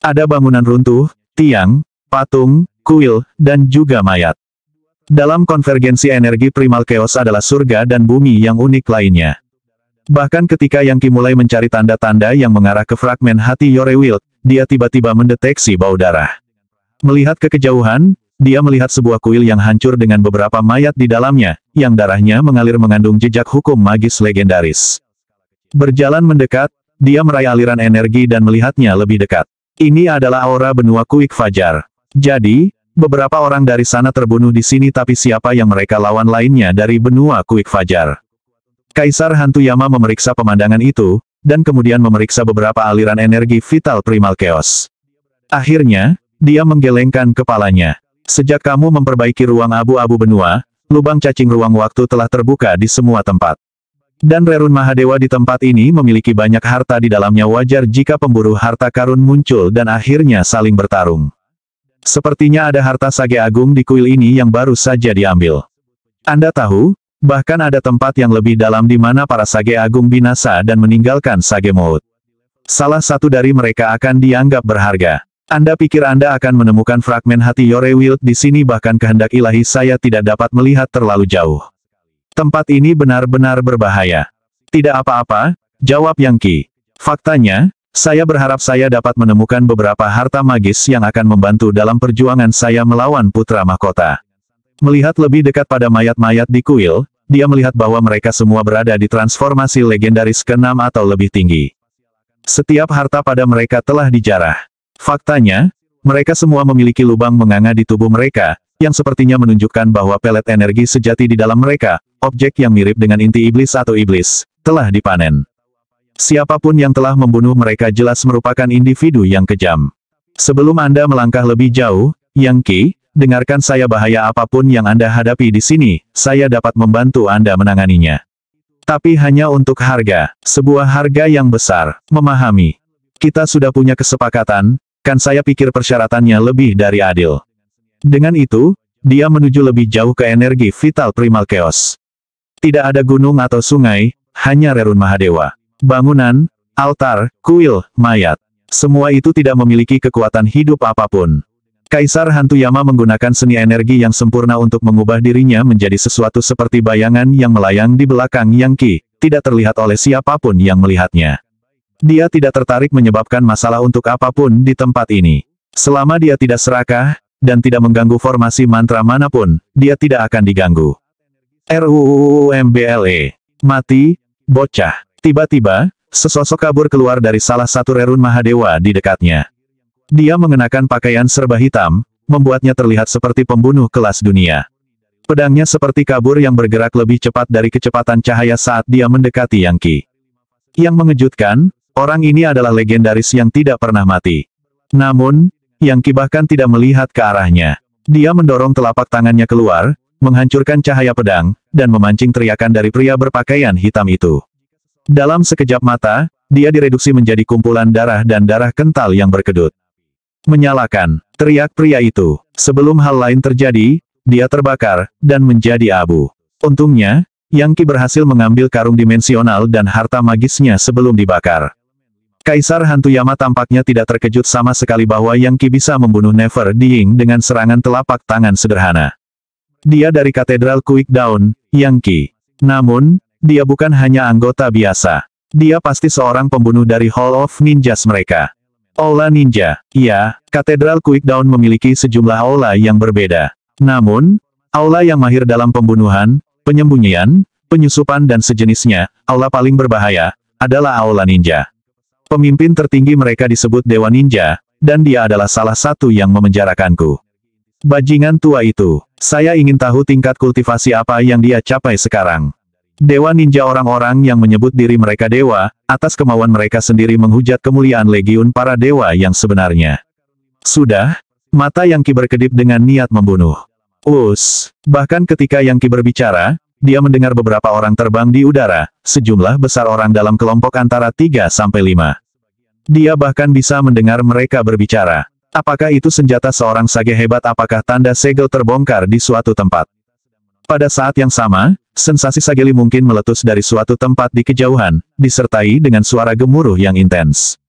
Ada bangunan runtuh, tiang, patung, kuil, dan juga mayat. Dalam konvergensi energi primal chaos adalah surga dan bumi yang unik lainnya. Bahkan ketika Yang Qi mulai mencari tanda-tanda yang mengarah ke fragmen hati Yorewild, dia tiba-tiba mendeteksi bau darah. Melihat ke kejauhan, dia melihat sebuah kuil yang hancur dengan beberapa mayat di dalamnya, yang darahnya mengalir mengandung jejak hukum magis legendaris. Berjalan mendekat, dia meraih aliran energi dan melihatnya lebih dekat. Ini adalah aura benua Kuik Fajar. Jadi, beberapa orang dari sana terbunuh di sini, tapi siapa yang mereka lawan lainnya dari benua Kuik Fajar? Kaisar Hantu Yama memeriksa pemandangan itu, dan kemudian memeriksa beberapa aliran energi vital primal chaos. Akhirnya, dia menggelengkan kepalanya. Sejak kamu memperbaiki ruang abu-abu benua, lubang cacing ruang waktu telah terbuka di semua tempat. Dan Rerun Mahadewa di tempat ini memiliki banyak harta di dalamnya. Wajar jika pemburu harta karun muncul dan akhirnya saling bertarung. Sepertinya ada harta sage agung di kuil ini yang baru saja diambil. Anda tahu, bahkan ada tempat yang lebih dalam di mana para sage agung binasa dan meninggalkan sage maut. Salah satu dari mereka akan dianggap berharga. Anda pikir Anda akan menemukan fragmen hati Yorewild di sini, bahkan kehendak ilahi saya tidak dapat melihat terlalu jauh. Tempat ini benar-benar berbahaya. Tidak apa-apa, jawab Yang Qi. Faktanya, saya berharap saya dapat menemukan beberapa harta magis yang akan membantu dalam perjuangan saya melawan putra mahkota. Melihat lebih dekat pada mayat-mayat di kuil, dia melihat bahwa mereka semua berada di transformasi legendaris ke-6 atau lebih tinggi. Setiap harta pada mereka telah dijarah. Faktanya, mereka semua memiliki lubang menganga di tubuh mereka, yang sepertinya menunjukkan bahwa pelet energi sejati di dalam mereka, objek yang mirip dengan inti iblis atau iblis, telah dipanen. Siapapun yang telah membunuh mereka jelas merupakan individu yang kejam. Sebelum Anda melangkah lebih jauh, Yang Qi, dengarkan saya. Bahaya apapun yang Anda hadapi di sini, saya dapat membantu Anda menanganinya. Tapi hanya untuk harga, sebuah harga yang besar, memahami. Kita sudah punya kesepakatan, kan saya pikir persyaratannya lebih dari adil. Dengan itu, dia menuju lebih jauh ke energi vital primal chaos. Tidak ada gunung atau sungai, hanya rerun Mahadewa. Bangunan, altar, kuil, mayat. Semua itu tidak memiliki kekuatan hidup apapun. Kaisar Hantu Yama menggunakan seni energi yang sempurna untuk mengubah dirinya menjadi sesuatu seperti bayangan yang melayang di belakang Yang Qi, tidak terlihat oleh siapapun yang melihatnya. Dia tidak tertarik menyebabkan masalah untuk apapun di tempat ini. Selama dia tidak serakah, dan tidak mengganggu formasi mantra manapun, dia tidak akan diganggu. RUUMBLE. Mati, bocah. Tiba-tiba, sesosok kabur keluar dari salah satu rerun Mahadewa di dekatnya. Dia mengenakan pakaian serba hitam, membuatnya terlihat seperti pembunuh kelas dunia. Pedangnya seperti kabur yang bergerak lebih cepat dari kecepatan cahaya saat dia mendekati Yang Qi. Yang mengejutkan, orang ini adalah legendaris yang tidak pernah mati. Namun, Yang Qi bahkan tidak melihat ke arahnya. Dia mendorong telapak tangannya keluar, menghancurkan cahaya pedang, dan memancing teriakan dari pria berpakaian hitam itu. Dalam sekejap mata, dia direduksi menjadi kumpulan darah dan darah kental yang berkedut. Menyalakan, teriak pria itu. Sebelum hal lain terjadi, dia terbakar, dan menjadi abu. Untungnya, Yang Qi berhasil mengambil karung dimensional dan harta magisnya sebelum dibakar. Kaisar Hantu Yama tampaknya tidak terkejut sama sekali bahwa Yang Qi bisa membunuh Never Dying dengan serangan telapak tangan sederhana. Dia dari Katedral Quickdown, Yang Qi. Namun, dia bukan hanya anggota biasa. Dia pasti seorang pembunuh dari Hall of Ninjas mereka. Aula Ninja. Iya, Katedral Quickdown memiliki sejumlah aula yang berbeda. Namun, aula yang mahir dalam pembunuhan, penyembunyian, penyusupan dan sejenisnya, aula paling berbahaya, adalah aula ninja. Pemimpin tertinggi mereka disebut Dewa Ninja, dan dia adalah salah satu yang memenjarakanku. Bajingan tua itu, saya ingin tahu tingkat kultivasi apa yang dia capai sekarang. Dewa Ninja orang-orang yang menyebut diri mereka dewa, atas kemauan mereka sendiri menghujat kemuliaan legiun para dewa yang sebenarnya. Sudah, mata Yang Qi berkedip dengan niat membunuh. Bahkan ketika Yang Qi berbicara, dia mendengar beberapa orang terbang di udara, sejumlah besar orang dalam kelompok antara 3-5. Dia bahkan bisa mendengar mereka berbicara. Apakah itu senjata seorang sage hebat? Apakah tanda segel terbongkar di suatu tempat? Pada saat yang sama, sensasi sageli mungkin meletus dari suatu tempat di kejauhan, disertai dengan suara gemuruh yang intens.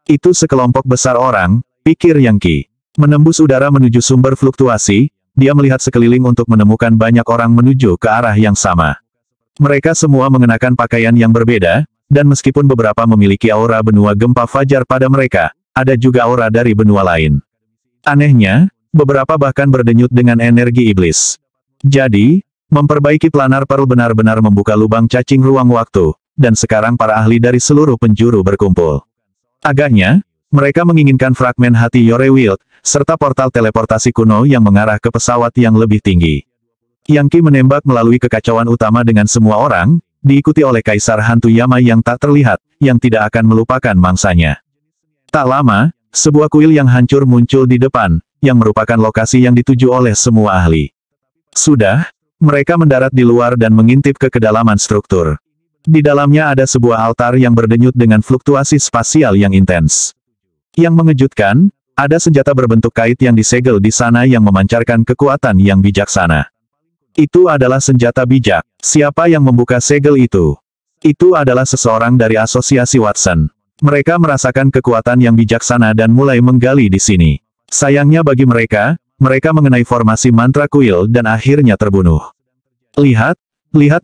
Itu sekelompok besar orang, pikir Yang Qi. Menembus udara menuju sumber fluktuasi, dia melihat sekeliling untuk menemukan banyak orang menuju ke arah yang sama. Mereka semua mengenakan pakaian yang berbeda, dan meskipun beberapa memiliki aura benua gempa fajar pada mereka, ada juga aura dari benua lain. Anehnya, beberapa bahkan berdenyut dengan energi iblis. Jadi, memperbaiki planar Pearl benar-benar membuka lubang cacing ruang waktu, dan sekarang para ahli dari seluruh penjuru berkumpul. Agaknya, mereka menginginkan fragmen hati Yorewild, serta portal teleportasi kuno yang mengarah ke pesawat yang lebih tinggi. Yang Qi menembak melalui kekacauan utama dengan semua orang, diikuti oleh Kaisar Hantu Yama yang tak terlihat, yang tidak akan melupakan mangsanya. Tak lama, sebuah kuil yang hancur muncul di depan, yang merupakan lokasi yang dituju oleh semua ahli. Sudah, mereka mendarat di luar dan mengintip ke kedalaman struktur. Di dalamnya ada sebuah altar yang berdenyut dengan fluktuasi spasial yang intens. Yang mengejutkan, ada senjata berbentuk kait yang disegel di sana yang memancarkan kekuatan yang bijaksana. Itu adalah senjata bijak. Siapa yang membuka segel itu? Itu adalah seseorang dari Asosiasi Watson. Mereka merasakan kekuatan yang bijaksana dan mulai menggali di sini. Sayangnya bagi mereka, mereka mengenai formasi mantra kuil dan akhirnya terbunuh. Lihat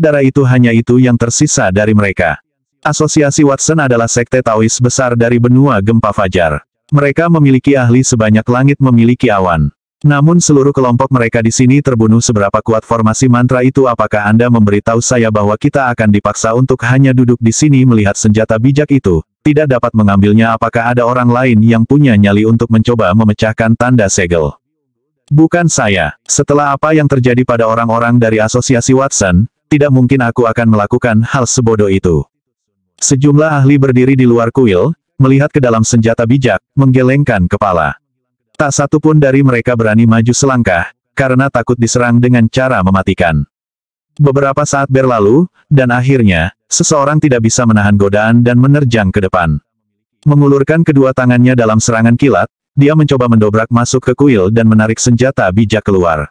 darah itu, hanya itu yang tersisa dari mereka. Asosiasi Watson adalah sekte Taois besar dari benua gempa fajar. Mereka memiliki ahli sebanyak langit memiliki awan. Namun seluruh kelompok mereka di sini terbunuh. Seberapa kuat formasi mantra itu? Apakah Anda memberitahu saya bahwa kita akan dipaksa untuk hanya duduk di sini melihat senjata bijak itu, tidak dapat mengambilnya? Apakah ada orang lain yang punya nyali untuk mencoba memecahkan tanda segel? Bukan saya. Setelah apa yang terjadi pada orang-orang dari Asosiasi Watson, tidak mungkin aku akan melakukan hal sebodoh itu. Sejumlah ahli berdiri di luar kuil, melihat ke dalam senjata bijak, menggelengkan kepala. Tak satu pun dari mereka berani maju selangkah, karena takut diserang dengan cara mematikan. Beberapa saat berlalu, dan akhirnya, seseorang tidak bisa menahan godaan dan menerjang ke depan. Mengulurkan kedua tangannya dalam serangan kilat, dia mencoba mendobrak masuk ke kuil dan menarik senjata bijak keluar.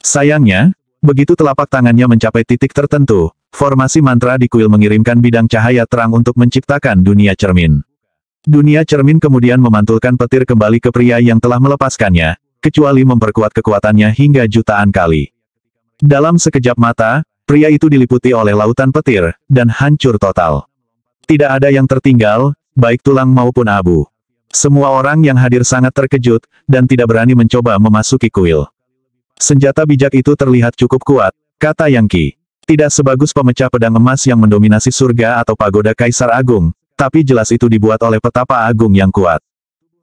Sayangnya, begitu telapak tangannya mencapai titik tertentu, formasi mantra di kuil mengirimkan bidang cahaya terang untuk menciptakan dunia cermin. Dunia cermin kemudian memantulkan petir kembali ke pria yang telah melepaskannya, kecuali memperkuat kekuatannya hingga jutaan kali. Dalam sekejap mata, pria itu diliputi oleh lautan petir, dan hancur total. Tidak ada yang tertinggal, baik tulang maupun abu. Semua orang yang hadir sangat terkejut, dan tidak berani mencoba memasuki kuil. Senjata bijak itu terlihat cukup kuat, kata Yang Qi. Tidak sebagus pemecah pedang emas yang mendominasi surga atau pagoda Kaisar Agung, tapi jelas itu dibuat oleh petapa agung yang kuat.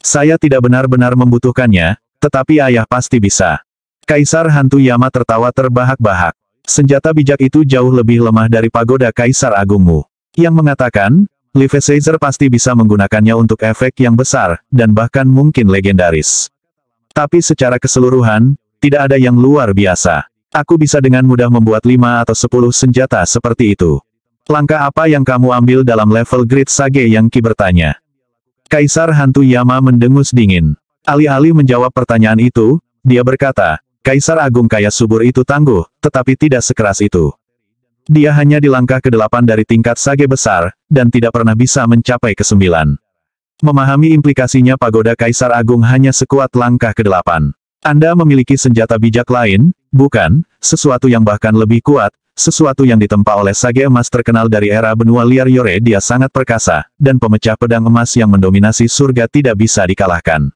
Saya tidak benar-benar membutuhkannya, tetapi ayah pasti bisa. Kaisar Hantu Yama tertawa terbahak-bahak. Senjata bijak itu jauh lebih lemah dari pagoda Kaisar Agungmu. Yang mengatakan, Levi Caesar pasti bisa menggunakannya untuk efek yang besar, dan bahkan mungkin legendaris. Tapi secara keseluruhan, tidak ada yang luar biasa. Aku bisa dengan mudah membuat 5 atau 10 senjata seperti itu. Langkah apa yang kamu ambil dalam level Great Sage? Yang Qi bertanya. Kaisar Hantu Yama mendengus dingin. Alih-alih menjawab pertanyaan itu, dia berkata, Kaisar Agung Kaya Subur itu tangguh, tetapi tidak sekeras itu. Dia hanya di langkah ke-8 dari tingkat Sage besar, dan tidak pernah bisa mencapai ke-9. Memahami implikasinya pagoda Kaisar Agung hanya sekuat langkah ke-8. Anda memiliki senjata bijak lain, bukan, sesuatu yang bahkan lebih kuat, sesuatu yang ditempa oleh Sage emas terkenal dari era benua liar Yore. Dia sangat perkasa, dan pemecah pedang emas yang mendominasi surga tidak bisa dikalahkan.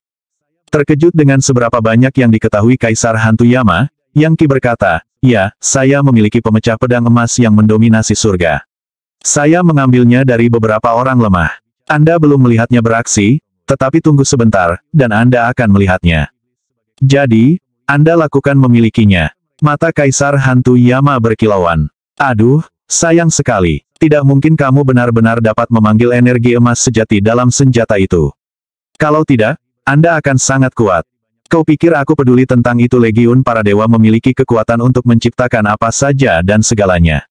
Terkejut dengan seberapa banyak yang diketahui Kaisar Hantu Yama, Yang Qi berkata, ya, saya memiliki pemecah pedang emas yang mendominasi surga. Saya mengambilnya dari beberapa orang lemah. Anda belum melihatnya beraksi, tetapi tunggu sebentar, dan Anda akan melihatnya. Jadi, Anda lakukan memilikinya. Mata Kaisar Hantu Yama berkilauan. Aduh, sayang sekali. Tidak mungkin kamu benar-benar dapat memanggil energi emas sejati dalam senjata itu. Kalau tidak, Anda akan sangat kuat. Kau pikir aku peduli tentang itu? Legiun para dewa memiliki kekuatan untuk menciptakan apa saja dan segalanya.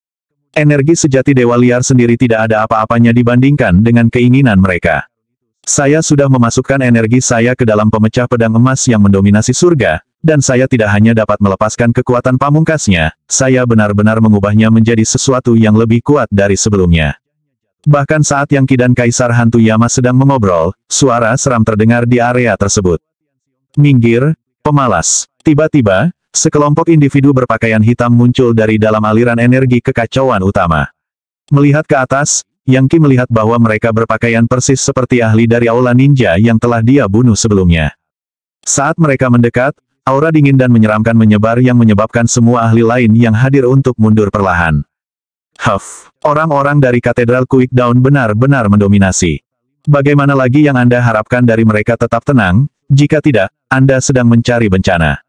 Energi sejati dewa liar sendiri tidak ada apa-apanya dibandingkan dengan keinginan mereka. Saya sudah memasukkan energi saya ke dalam pemecah pedang emas yang mendominasi surga, dan saya tidak hanya dapat melepaskan kekuatan pamungkasnya, saya benar-benar mengubahnya menjadi sesuatu yang lebih kuat dari sebelumnya. Bahkan saat Yang Qi dan Kaisar Hantu Yama sedang mengobrol, suara seram terdengar di area tersebut. Minggir, pemalas. Tiba-tiba, sekelompok individu berpakaian hitam muncul dari dalam aliran energi kekacauan utama. Melihat ke atas, Yang Qi melihat bahwa mereka berpakaian persis seperti ahli dari Aula Ninja yang telah dia bunuh sebelumnya. Saat mereka mendekat, aura dingin dan menyeramkan menyebar yang menyebabkan semua ahli lain yang hadir untuk mundur perlahan. Orang-orang dari Katedral Quickdown benar-benar mendominasi. Bagaimana lagi yang Anda harapkan dari mereka tetap tenang, jika tidak, Anda sedang mencari bencana.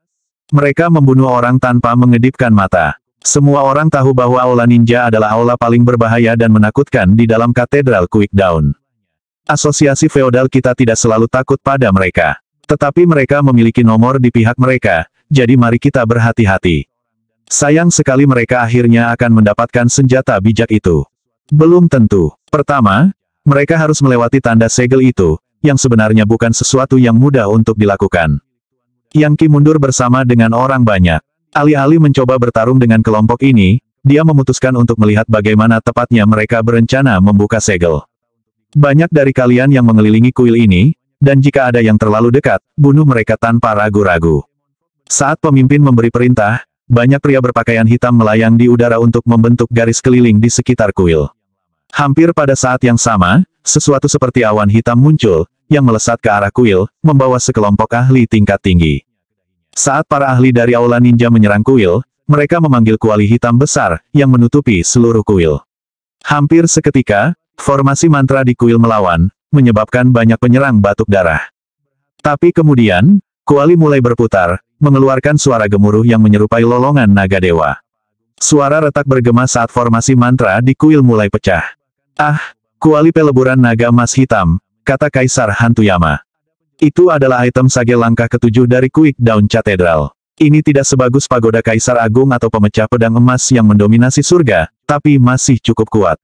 Mereka membunuh orang tanpa mengedipkan mata. Semua orang tahu bahwa Aula Ninja adalah aula paling berbahaya dan menakutkan di dalam Katedral Quickdown. Asosiasi feodal kita tidak selalu takut pada mereka. Tetapi mereka memiliki nomor di pihak mereka, jadi mari kita berhati-hati. Sayang sekali mereka akhirnya akan mendapatkan senjata bijak itu. Belum tentu. Pertama, mereka harus melewati tanda segel itu, yang sebenarnya bukan sesuatu yang mudah untuk dilakukan. Yang Qi mundur bersama dengan orang banyak. Alih-alih mencoba bertarung dengan kelompok ini, dia memutuskan untuk melihat bagaimana tepatnya mereka berencana membuka segel. Banyak dari kalian yang mengelilingi kuil ini, dan jika ada yang terlalu dekat, bunuh mereka tanpa ragu-ragu. Saat pemimpin memberi perintah, banyak pria berpakaian hitam melayang di udara untuk membentuk garis keliling di sekitar kuil. Hampir pada saat yang sama, sesuatu seperti awan hitam muncul, yang melesat ke arah kuil, membawa sekelompok ahli tingkat tinggi. Saat para ahli dari Aula Ninja menyerang kuil, mereka memanggil kuali hitam besar, yang menutupi seluruh kuil. Hampir seketika, formasi mantra di kuil melawan, menyebabkan banyak penyerang batuk darah. Tapi kemudian, kuali mulai berputar, mengeluarkan suara gemuruh yang menyerupai lolongan naga dewa. Suara retak bergema saat formasi mantra di kuil mulai pecah. Ah, kuali peleburan naga emas hitam, kata Kaisar Hantu Yama. Itu adalah item sage langkah ke-7 dari Quickdown Cathedral. Ini tidak sebagus pagoda Kaisar Agung atau pemecah pedang emas yang mendominasi surga, tapi masih cukup kuat.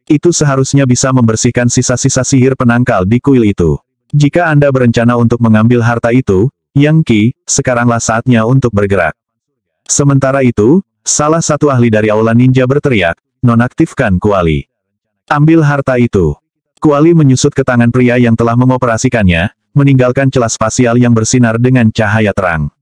Itu seharusnya bisa membersihkan sisa-sisa sihir penangkal di kuil itu. Jika Anda berencana untuk mengambil harta itu, Yang Qi, sekaranglah saatnya untuk bergerak. Sementara itu, salah satu ahli dari Aula Ninja berteriak, nonaktifkan kuali. Ambil harta itu. Kuali menyusut ke tangan pria yang telah mengoperasikannya, meninggalkan celah spasial yang bersinar dengan cahaya terang.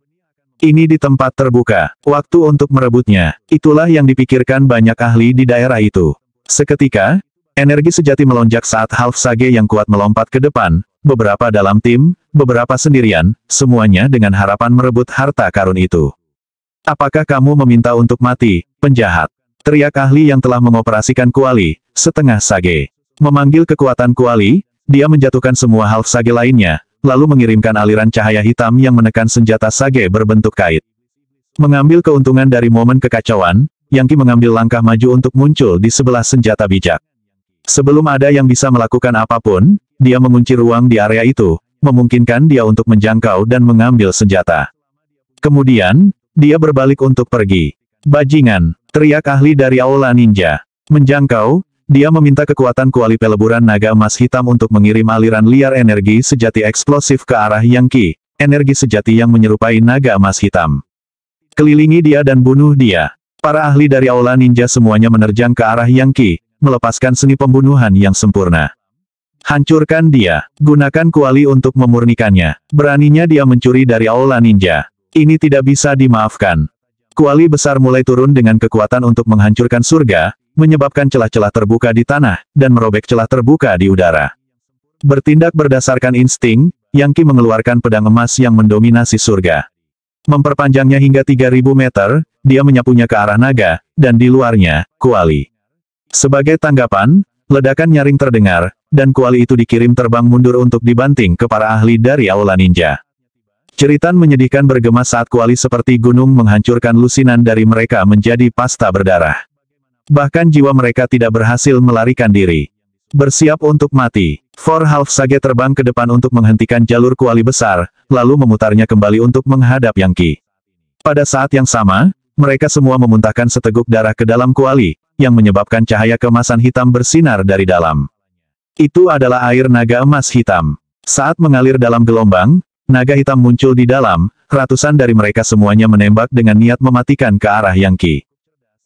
Ini di tempat terbuka, waktu untuk merebutnya, itulah yang dipikirkan banyak ahli di daerah itu. Seketika, energi sejati melonjak saat Half Sage yang kuat melompat ke depan, beberapa dalam tim, beberapa sendirian, semuanya dengan harapan merebut harta karun itu. Apakah kamu meminta untuk mati, penjahat? Teriak ahli yang telah mengoperasikan kuali, setengah Sage. Memanggil kekuatan kuali, dia menjatuhkan semua Half Sage lainnya, lalu mengirimkan aliran cahaya hitam yang menekan senjata Sage berbentuk kait. Mengambil keuntungan dari momen kekacauan, Yang Qi mengambil langkah maju untuk muncul di sebelah senjata bijak. Sebelum ada yang bisa melakukan apapun, dia mengunci ruang di area itu, memungkinkan dia untuk menjangkau dan mengambil senjata. Kemudian, dia berbalik untuk pergi. Bajingan, teriak ahli dari Aula Ninja. Menjangkau, dia meminta kekuatan kuali peleburan naga emas hitam untuk mengirim aliran liar energi sejati eksplosif ke arah Yang Qi, energi sejati yang menyerupai naga emas hitam. Kelilingi dia dan bunuh dia. Para ahli dari Aula Ninja semuanya menerjang ke arah Yang Qi, melepaskan seni pembunuhan yang sempurna. Hancurkan dia, gunakan kuali untuk memurnikannya. Beraninya dia mencuri dari Aula Ninja. Ini tidak bisa dimaafkan. Kuali besar mulai turun dengan kekuatan untuk menghancurkan surga, menyebabkan celah-celah terbuka di tanah, dan merobek celah terbuka di udara. Bertindak berdasarkan insting, Yang Qi mengeluarkan pedang emas yang mendominasi surga. Memperpanjangnya hingga 3000 meter, dia menyapunya ke arah naga, dan di luarnya, kuali. Sebagai tanggapan, ledakan nyaring terdengar, dan kuali itu dikirim terbang mundur untuk dibanting ke para ahli dari Aula Ninja. Ceritan menyedihkan bergema saat kuali seperti gunung menghancurkan lusinan dari mereka menjadi pasta berdarah. Bahkan jiwa mereka tidak berhasil melarikan diri. Bersiap untuk mati. Four Half Sage terbang ke depan untuk menghentikan jalur kuali besar, lalu memutarnya kembali untuk menghadap Yang Qi. Pada saat yang sama, mereka semua memuntahkan seteguk darah ke dalam kuali, yang menyebabkan cahaya keemasan hitam bersinar dari dalam. Itu adalah air naga emas hitam. Saat mengalir dalam gelombang, naga hitam muncul di dalam, ratusan dari mereka semuanya menembak dengan niat mematikan ke arah Yang Qi.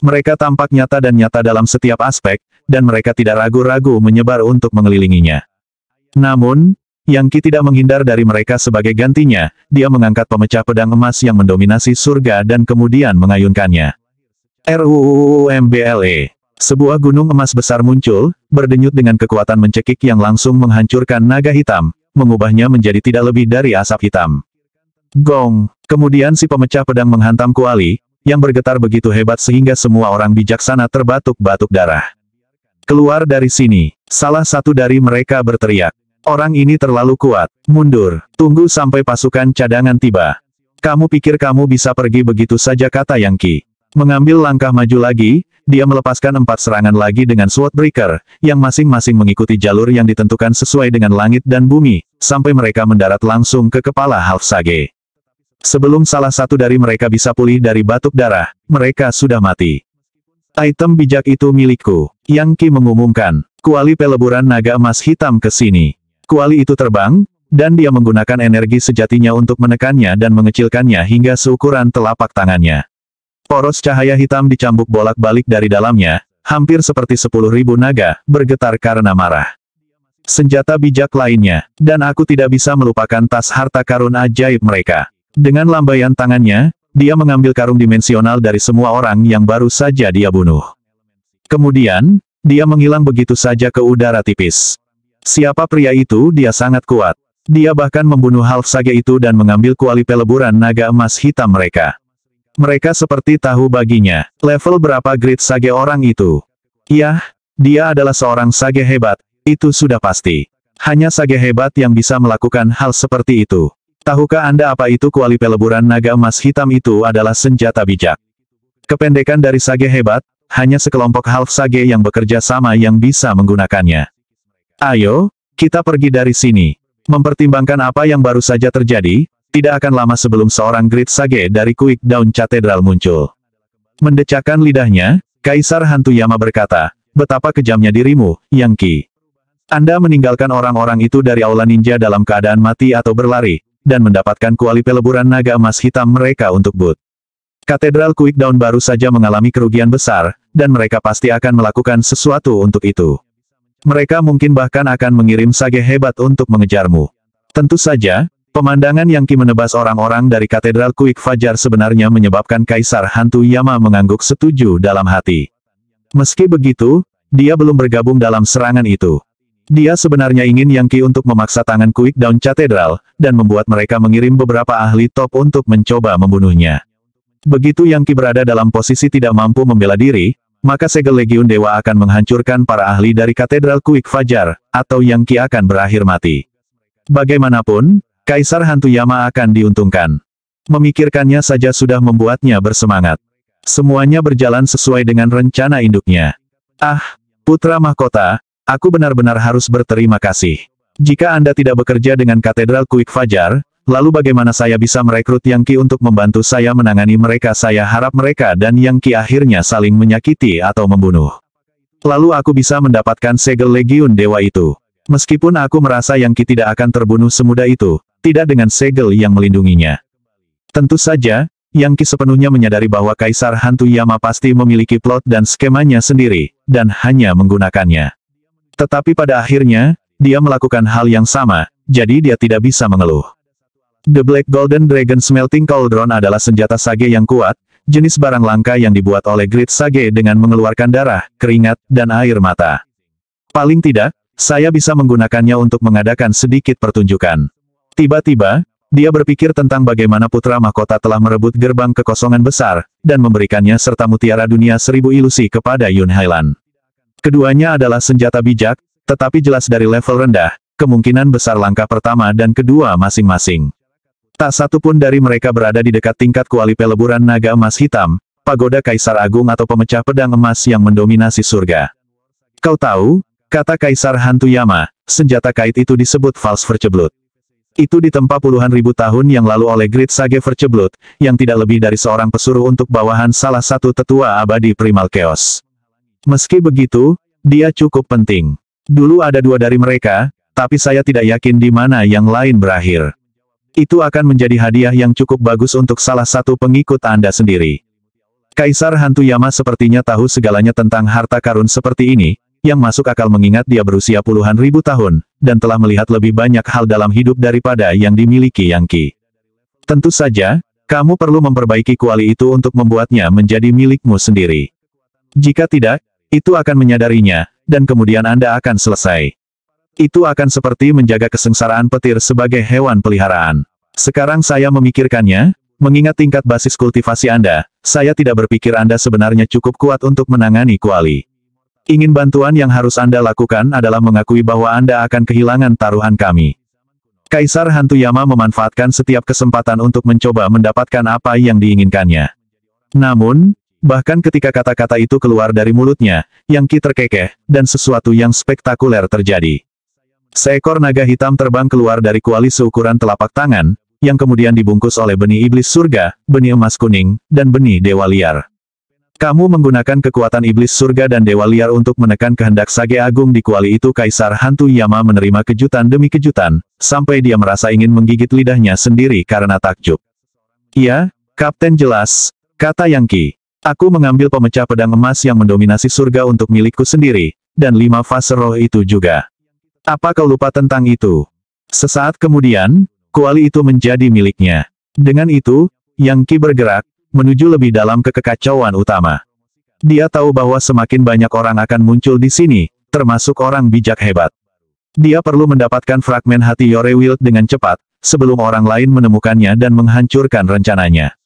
Mereka tampak nyata dan nyata dalam setiap aspek, dan mereka tidak ragu-ragu menyebar untuk mengelilinginya. Namun, Yang Qi tidak menghindar dari mereka sebagai gantinya, dia mengangkat pemecah pedang emas yang mendominasi surga dan kemudian mengayunkannya. RUUMBLE. Sebuah gunung emas besar muncul, berdenyut dengan kekuatan mencekik yang langsung menghancurkan naga hitam, mengubahnya menjadi tidak lebih dari asap hitam. Gong. Kemudian si pemecah pedang menghantam kuali, yang bergetar begitu hebat sehingga semua orang bijaksana terbatuk-batuk darah. Keluar dari sini. Salah satu dari mereka berteriak. Orang ini terlalu kuat. Mundur. Tunggu sampai pasukan cadangan tiba. Kamu pikir kamu bisa pergi begitu saja, kata Yang Qi. Mengambil langkah maju lagi, dia melepaskan 4 serangan lagi dengan Swordbreaker, yang masing-masing mengikuti jalur yang ditentukan sesuai dengan langit dan bumi, sampai mereka mendarat langsung ke kepala Half Sage. Sebelum salah satu dari mereka bisa pulih dari batuk darah, mereka sudah mati. Item bijak itu milikku, Yang Qi mengumumkan. Kuali peleburan naga emas hitam ke sini. Kuali itu terbang, dan dia menggunakan energi sejatinya untuk menekannya dan mengecilkannya hingga seukuran telapak tangannya. Poros cahaya hitam dicambuk bolak-balik dari dalamnya, hampir seperti 10.000 naga, bergetar karena marah. Senjata bijak lainnya, dan aku tidak bisa melupakan tas harta karun ajaib mereka. Dengan lambaian tangannya, dia mengambil karung dimensional dari semua orang yang baru saja dia bunuh. Kemudian, dia menghilang begitu saja ke udara tipis. Siapa pria itu? Dia sangat kuat. Dia bahkan membunuh Half Sage itu dan mengambil kuali peleburan naga emas hitam mereka. Mereka seperti tahu baginya. Level berapa Great Sage orang itu? Yah, dia adalah seorang Sage hebat, itu sudah pasti. Hanya Sage hebat yang bisa melakukan hal seperti itu. Tahukah Anda apa itu kuali peleburan naga emas hitam? Itu adalah senjata bijak. Kependekan dari Sage hebat, hanya sekelompok Half Sage yang bekerja sama yang bisa menggunakannya. Ayo, kita pergi dari sini. Mempertimbangkan apa yang baru saja terjadi, tidak akan lama sebelum seorang Great Sage dari Quick Dawn Cathedral muncul. Mendecakkan lidahnya, Kaisar Hantu Yama berkata, betapa kejamnya dirimu, Yang Qi. Anda meninggalkan orang-orang itu dari aula ninja dalam keadaan mati atau berlari, dan mendapatkan kuali peleburan naga emas hitam mereka untuk boot. Katedral Quickdown baru saja mengalami kerugian besar, dan mereka pasti akan melakukan sesuatu untuk itu. Mereka mungkin bahkan akan mengirim sage hebat untuk mengejarmu. Tentu saja, pemandangan yang menebas orang-orang dari Katedral Quick Fajar sebenarnya menyebabkan Kaisar Hantu Yama mengangguk setuju dalam hati. Meski begitu, dia belum bergabung dalam serangan itu. Dia sebenarnya ingin Yang Qi untuk memaksa tangan Quickdown Cathedral, dan membuat mereka mengirim beberapa ahli top untuk mencoba membunuhnya. Begitu Yang Qi berada dalam posisi tidak mampu membela diri, maka segel Legiun Dewa akan menghancurkan para ahli dari Katedral Quick Fajar, atau Yang Qi akan berakhir mati. Bagaimanapun, Kaisar Hantu Yama akan diuntungkan. Memikirkannya saja sudah membuatnya bersemangat. Semuanya berjalan sesuai dengan rencana induknya. Ah, Putra Mahkota, aku benar-benar harus berterima kasih. Jika Anda tidak bekerja dengan Katedral Quick Fajar, lalu bagaimana saya bisa merekrut Yang Qi untuk membantu saya menangani mereka? Saya harap mereka dan Yang Qi akhirnya saling menyakiti atau membunuh. Lalu aku bisa mendapatkan segel Legiun Dewa itu. Meskipun aku merasa Yang Qi tidak akan terbunuh semudah itu, tidak dengan segel yang melindunginya. Tentu saja, Yang Qi sepenuhnya menyadari bahwa Kaisar Hantu Yama pasti memiliki plot dan skemanya sendiri, dan hanya menggunakannya. Tetapi pada akhirnya, dia melakukan hal yang sama, jadi dia tidak bisa mengeluh. The Black Golden Dragon Smelting Cauldron adalah senjata sage yang kuat, jenis barang langka yang dibuat oleh Great Sage dengan mengeluarkan darah, keringat, dan air mata. Paling tidak, saya bisa menggunakannya untuk mengadakan sedikit pertunjukan. Tiba-tiba, dia berpikir tentang bagaimana Putra Mahkota telah merebut gerbang kekosongan besar, dan memberikannya serta mutiara dunia 1000 ilusi kepada Yun Hailan. Keduanya adalah senjata bijak, tetapi jelas dari level rendah, kemungkinan besar langkah pertama dan kedua masing-masing. Tak satu pun dari mereka berada di dekat tingkat kuali peleburan naga emas hitam, pagoda Kaisar Agung atau pemecah pedang emas yang mendominasi surga. Kau tahu, kata Kaisar Hantu Yama, senjata kait itu disebut False Verceblut. Itu ditempa puluhan ribu tahun yang lalu oleh Great Sage Verceblut, yang tidak lebih dari seorang pesuruh untuk bawahan salah satu tetua abadi Primal Chaos. Meski begitu, dia cukup penting. Dulu ada dua dari mereka, tapi saya tidak yakin di mana yang lain berakhir. Itu akan menjadi hadiah yang cukup bagus untuk salah satu pengikut Anda sendiri. Kaisar Hantu Yama sepertinya tahu segalanya tentang harta karun seperti ini, yang masuk akal mengingat dia berusia puluhan ribu tahun, dan telah melihat lebih banyak hal dalam hidup daripada yang dimiliki Yang Qi. Tentu saja, kamu perlu memperbaiki kuali itu untuk membuatnya menjadi milikmu sendiri. Jika tidak, itu akan menyadarinya, dan kemudian Anda akan selesai. Itu akan seperti menjaga kesengsaraan petir sebagai hewan peliharaan. Sekarang saya memikirkannya, mengingat tingkat basis kultivasi Anda, saya tidak berpikir Anda sebenarnya cukup kuat untuk menangani kuali. Ingin bantuan yang harus Anda lakukan adalah mengakui bahwa Anda akan kehilangan taruhan kami. Kaisar Hantu Yama memanfaatkan setiap kesempatan untuk mencoba mendapatkan apa yang diinginkannya. Namun, bahkan ketika kata-kata itu keluar dari mulutnya, Yang Qi terkekeh, dan sesuatu yang spektakuler terjadi. Seekor naga hitam terbang keluar dari kuali seukuran telapak tangan, yang kemudian dibungkus oleh benih iblis surga, benih emas kuning, dan benih dewa liar. Kamu menggunakan kekuatan iblis surga dan dewa liar untuk menekan kehendak Sage Agung di kuali itu. Kaisar Hantu Yama menerima kejutan demi kejutan, sampai dia merasa ingin menggigit lidahnya sendiri karena takjub. Iya, Kapten jelas, kata Yang Qi. Aku mengambil pemecah pedang emas yang mendominasi surga untuk milikku sendiri, dan 5 fase roh itu juga. Apa kau lupa tentang itu? Sesaat kemudian, kuali itu menjadi miliknya. Dengan itu, Yang Qi bergerak, menuju lebih dalam ke kekacauan utama. Dia tahu bahwa semakin banyak orang akan muncul di sini, termasuk orang bijak hebat. Dia perlu mendapatkan fragmen hati Yorewild dengan cepat, sebelum orang lain menemukannya dan menghancurkan rencananya.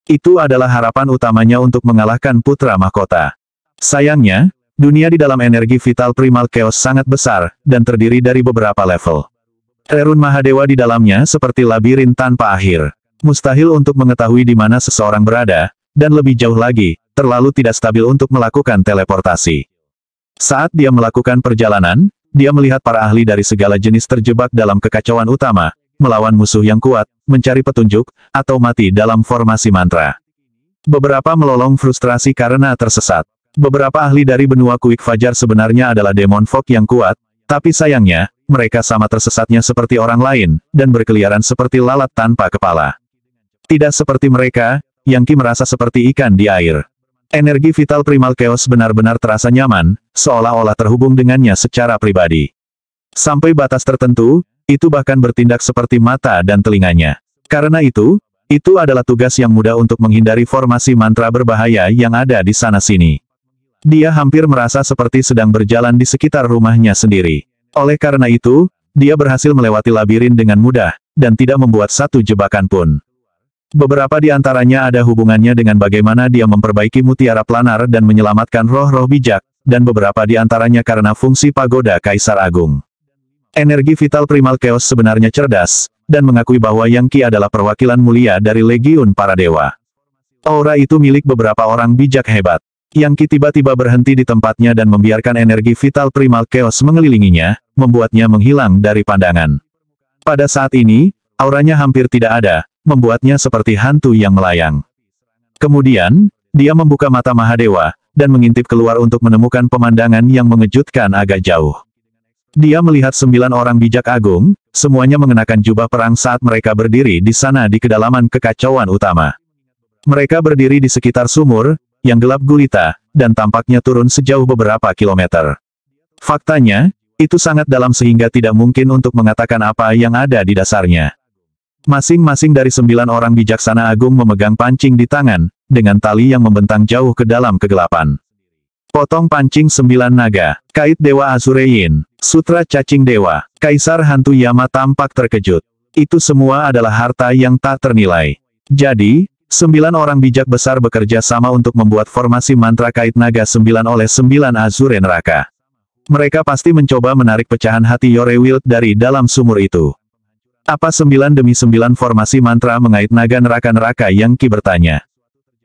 Itu adalah harapan utamanya untuk mengalahkan Putra Mahkota. Sayangnya, dunia di dalam energi vital Primal Chaos sangat besar, dan terdiri dari beberapa level. Rerun Mahadewa di dalamnya seperti labirin tanpa akhir. Mustahil untuk mengetahui di mana seseorang berada, dan lebih jauh lagi, terlalu tidak stabil untuk melakukan teleportasi. Saat dia melakukan perjalanan, dia melihat para ahli dari segala jenis terjebak dalam kekacauan utama, melawan musuh yang kuat, mencari petunjuk, atau mati dalam formasi mantra. Beberapa melolong frustrasi karena tersesat. Beberapa ahli dari benua Quick Fajar sebenarnya adalah Demon Fog yang kuat, Tapi sayangnya, mereka sama tersesatnya seperti orang lain, dan berkeliaran seperti lalat tanpa kepala. Tidak seperti mereka, yang Ki merasa seperti ikan di air. Energi vital primal chaos benar-benar terasa nyaman, seolah-olah terhubung dengannya secara pribadi. Sampai batas tertentu, itu bahkan bertindak seperti mata dan telinganya. Karena itu adalah tugas yang mudah untuk menghindari formasi mantra berbahaya yang ada di sana-sini. Dia hampir merasa seperti sedang berjalan di sekitar rumahnya sendiri. Oleh karena itu, dia berhasil melewati labirin dengan mudah, dan tidak membuat satu jebakan pun. Beberapa di antaranya ada hubungannya dengan bagaimana dia memperbaiki mutiara planar dan menyelamatkan roh-roh bijak, dan beberapa di antaranya karena fungsi pagoda Kaisar Agung. Energi vital primal chaos sebenarnya cerdas, dan mengakui bahwa Yang Qi adalah perwakilan mulia dari Legiun para dewa. Aura itu milik beberapa orang bijak hebat. Yang Qi tiba-tiba berhenti di tempatnya dan membiarkan energi vital primal chaos mengelilinginya, membuatnya menghilang dari pandangan. Pada saat ini, auranya hampir tidak ada, membuatnya seperti hantu yang melayang. Kemudian, dia membuka mata Mahadewa, dan mengintip keluar untuk menemukan pemandangan yang mengejutkan agak jauh. Dia melihat 9 orang bijak agung, semuanya mengenakan jubah perang saat mereka berdiri di sana di kedalaman kekacauan utama. Mereka berdiri di sekitar sumur, yang gelap gulita, dan tampaknya turun sejauh beberapa kilometer. Faktanya, itu sangat dalam sehingga tidak mungkin untuk mengatakan apa yang ada di dasarnya. Masing-masing dari 9 orang bijaksana agung memegang pancing di tangan, dengan tali yang membentang jauh ke dalam kegelapan. Potong pancing 9 naga, kait Dewa Azureyin, sutra cacing dewa, Kaisar Hantu Yama tampak terkejut. Itu semua adalah harta yang tak ternilai. Jadi, 9 orang bijak besar bekerja sama untuk membuat formasi mantra kait naga 9 oleh 9 Azure neraka. Mereka pasti mencoba menarik pecahan hati Yorewild dari dalam sumur itu. Apa 9 demi 9 formasi mantra mengait naga neraka-neraka? Yang Qi bertanya.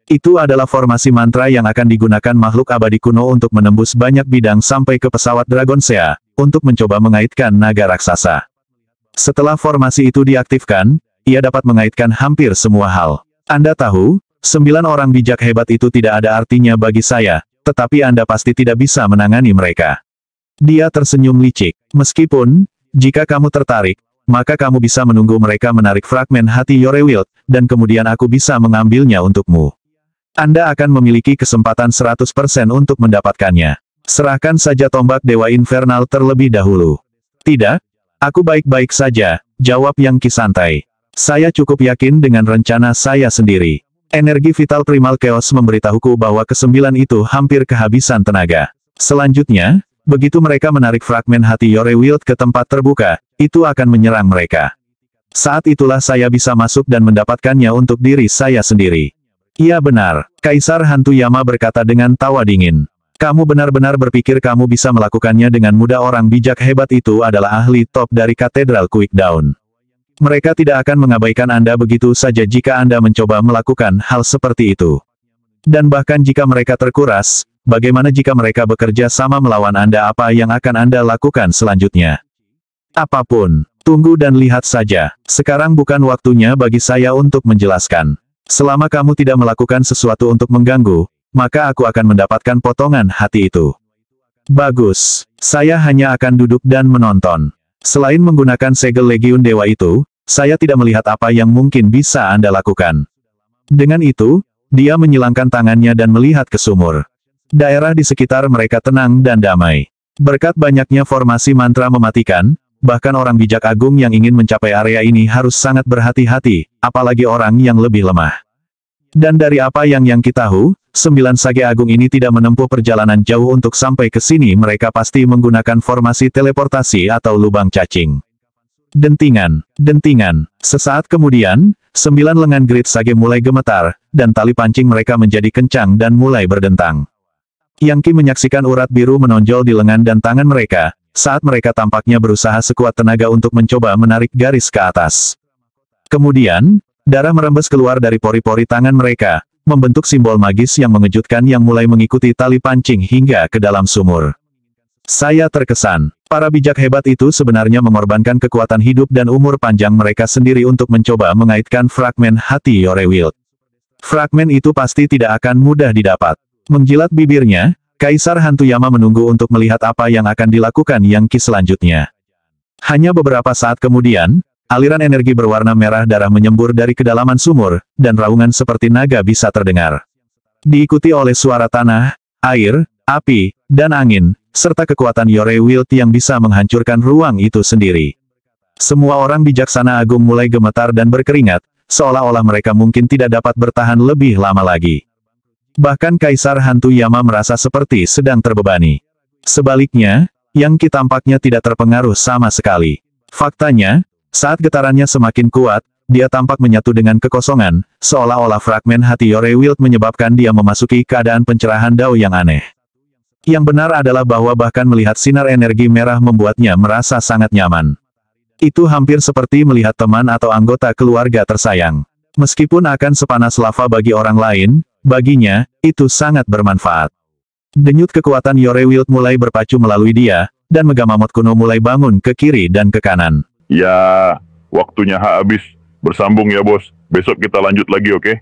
Itu adalah formasi mantra yang akan digunakan makhluk abadi kuno untuk menembus banyak bidang sampai ke pesawat Dragonsea, untuk mencoba mengaitkan naga raksasa. Setelah formasi itu diaktifkan, ia dapat mengaitkan hampir semua hal. Anda tahu, 9 orang bijak hebat itu tidak ada artinya bagi saya, tetapi Anda pasti tidak bisa menangani mereka. Dia tersenyum licik. Meskipun, jika kamu tertarik, maka kamu bisa menunggu mereka menarik fragmen hati Yorewild, dan kemudian aku bisa mengambilnya untukmu. Anda akan memiliki kesempatan 100% untuk mendapatkannya. Serahkan saja tombak Dewa Infernal terlebih dahulu. Tidak, aku baik-baik saja, jawab Yang Qi santai. Saya cukup yakin dengan rencana saya sendiri. Energi vital primal chaos memberitahuku bahwa ke-9 itu hampir kehabisan tenaga. Selanjutnya, begitu mereka menarik fragmen hati Yorewild ke tempat terbuka, itu akan menyerang mereka. Saat itulah saya bisa masuk dan mendapatkannya untuk diri saya sendiri. Iya benar, Kaisar Hantu Yama berkata dengan tawa dingin. Kamu benar-benar berpikir kamu bisa melakukannya dengan mudah? Orang bijak hebat itu adalah ahli top dari Katedral Quickdown. Mereka tidak akan mengabaikan Anda begitu saja jika Anda mencoba melakukan hal seperti itu. Dan bahkan jika mereka terkuras, bagaimana jika mereka bekerja sama melawan Anda? Apa yang akan Anda lakukan selanjutnya? Apapun, tunggu dan lihat saja. Sekarang bukan waktunya bagi saya untuk menjelaskan. Selama kamu tidak melakukan sesuatu untuk mengganggu, maka aku akan mendapatkan potongan hati itu. Bagus, saya hanya akan duduk dan menonton. Selain menggunakan segel Legiun Dewa itu, saya tidak melihat apa yang mungkin bisa Anda lakukan. Dengan itu, dia menyilangkan tangannya dan melihat ke sumur. Daerah di sekitar mereka tenang dan damai. Berkat banyaknya formasi mantra mematikan, bahkan orang bijak agung yang ingin mencapai area ini harus sangat berhati-hati, apalagi orang yang lebih lemah. Dan dari apa yang kita tahu, 9 sage agung ini tidak menempuh perjalanan jauh untuk sampai ke sini. Mereka pasti menggunakan formasi teleportasi atau lubang cacing. Dentingan, dentingan. Sesaat kemudian, 9 lengan Great Sage mulai gemetar, dan tali pancing mereka menjadi kencang dan mulai berdentang. Yang Qi menyaksikan urat biru menonjol di lengan dan tangan mereka, saat mereka tampaknya berusaha sekuat tenaga untuk mencoba menarik garis ke atas. Kemudian, darah merembes keluar dari pori-pori tangan mereka, membentuk simbol magis yang mengejutkan yang mulai mengikuti tali pancing hingga ke dalam sumur. Saya terkesan. Para bijak hebat itu sebenarnya mengorbankan kekuatan hidup dan umur panjang mereka sendiri untuk mencoba mengaitkan fragmen hati Yorewild. Fragmen itu pasti tidak akan mudah didapat. Menjilat bibirnya, Kaisar Hantu Yama menunggu untuk melihat apa yang akan dilakukan Yang Qi selanjutnya. Hanya beberapa saat kemudian, aliran energi berwarna merah darah menyembur dari kedalaman sumur, dan raungan seperti naga bisa terdengar. Diikuti oleh suara tanah, air, api, dan angin, serta kekuatan Yore Wild yang bisa menghancurkan ruang itu sendiri. Semua orang bijaksana agung mulai gemetar dan berkeringat, seolah-olah mereka mungkin tidak dapat bertahan lebih lama lagi. Bahkan Kaisar Hantu Yama merasa seperti sedang terbebani. Sebaliknya, Yang Qi tampaknya tidak terpengaruh sama sekali. Faktanya, saat getarannya semakin kuat, dia tampak menyatu dengan kekosongan, seolah-olah fragmen hati Yore Wild menyebabkan dia memasuki keadaan pencerahan Dao yang aneh. Yang benar adalah bahwa bahkan melihat sinar energi merah membuatnya merasa sangat nyaman. Itu hampir seperti melihat teman atau anggota keluarga tersayang. Meskipun akan sepanas lava bagi orang lain, baginya, itu sangat bermanfaat. Denyut kekuatan Yore Wild mulai berpacu melalui dia, dan Megamamot kuno mulai bangun ke kiri dan ke kanan.
Ya, waktunya habis. Bersambung ya bos. Besok kita lanjut lagi, oke?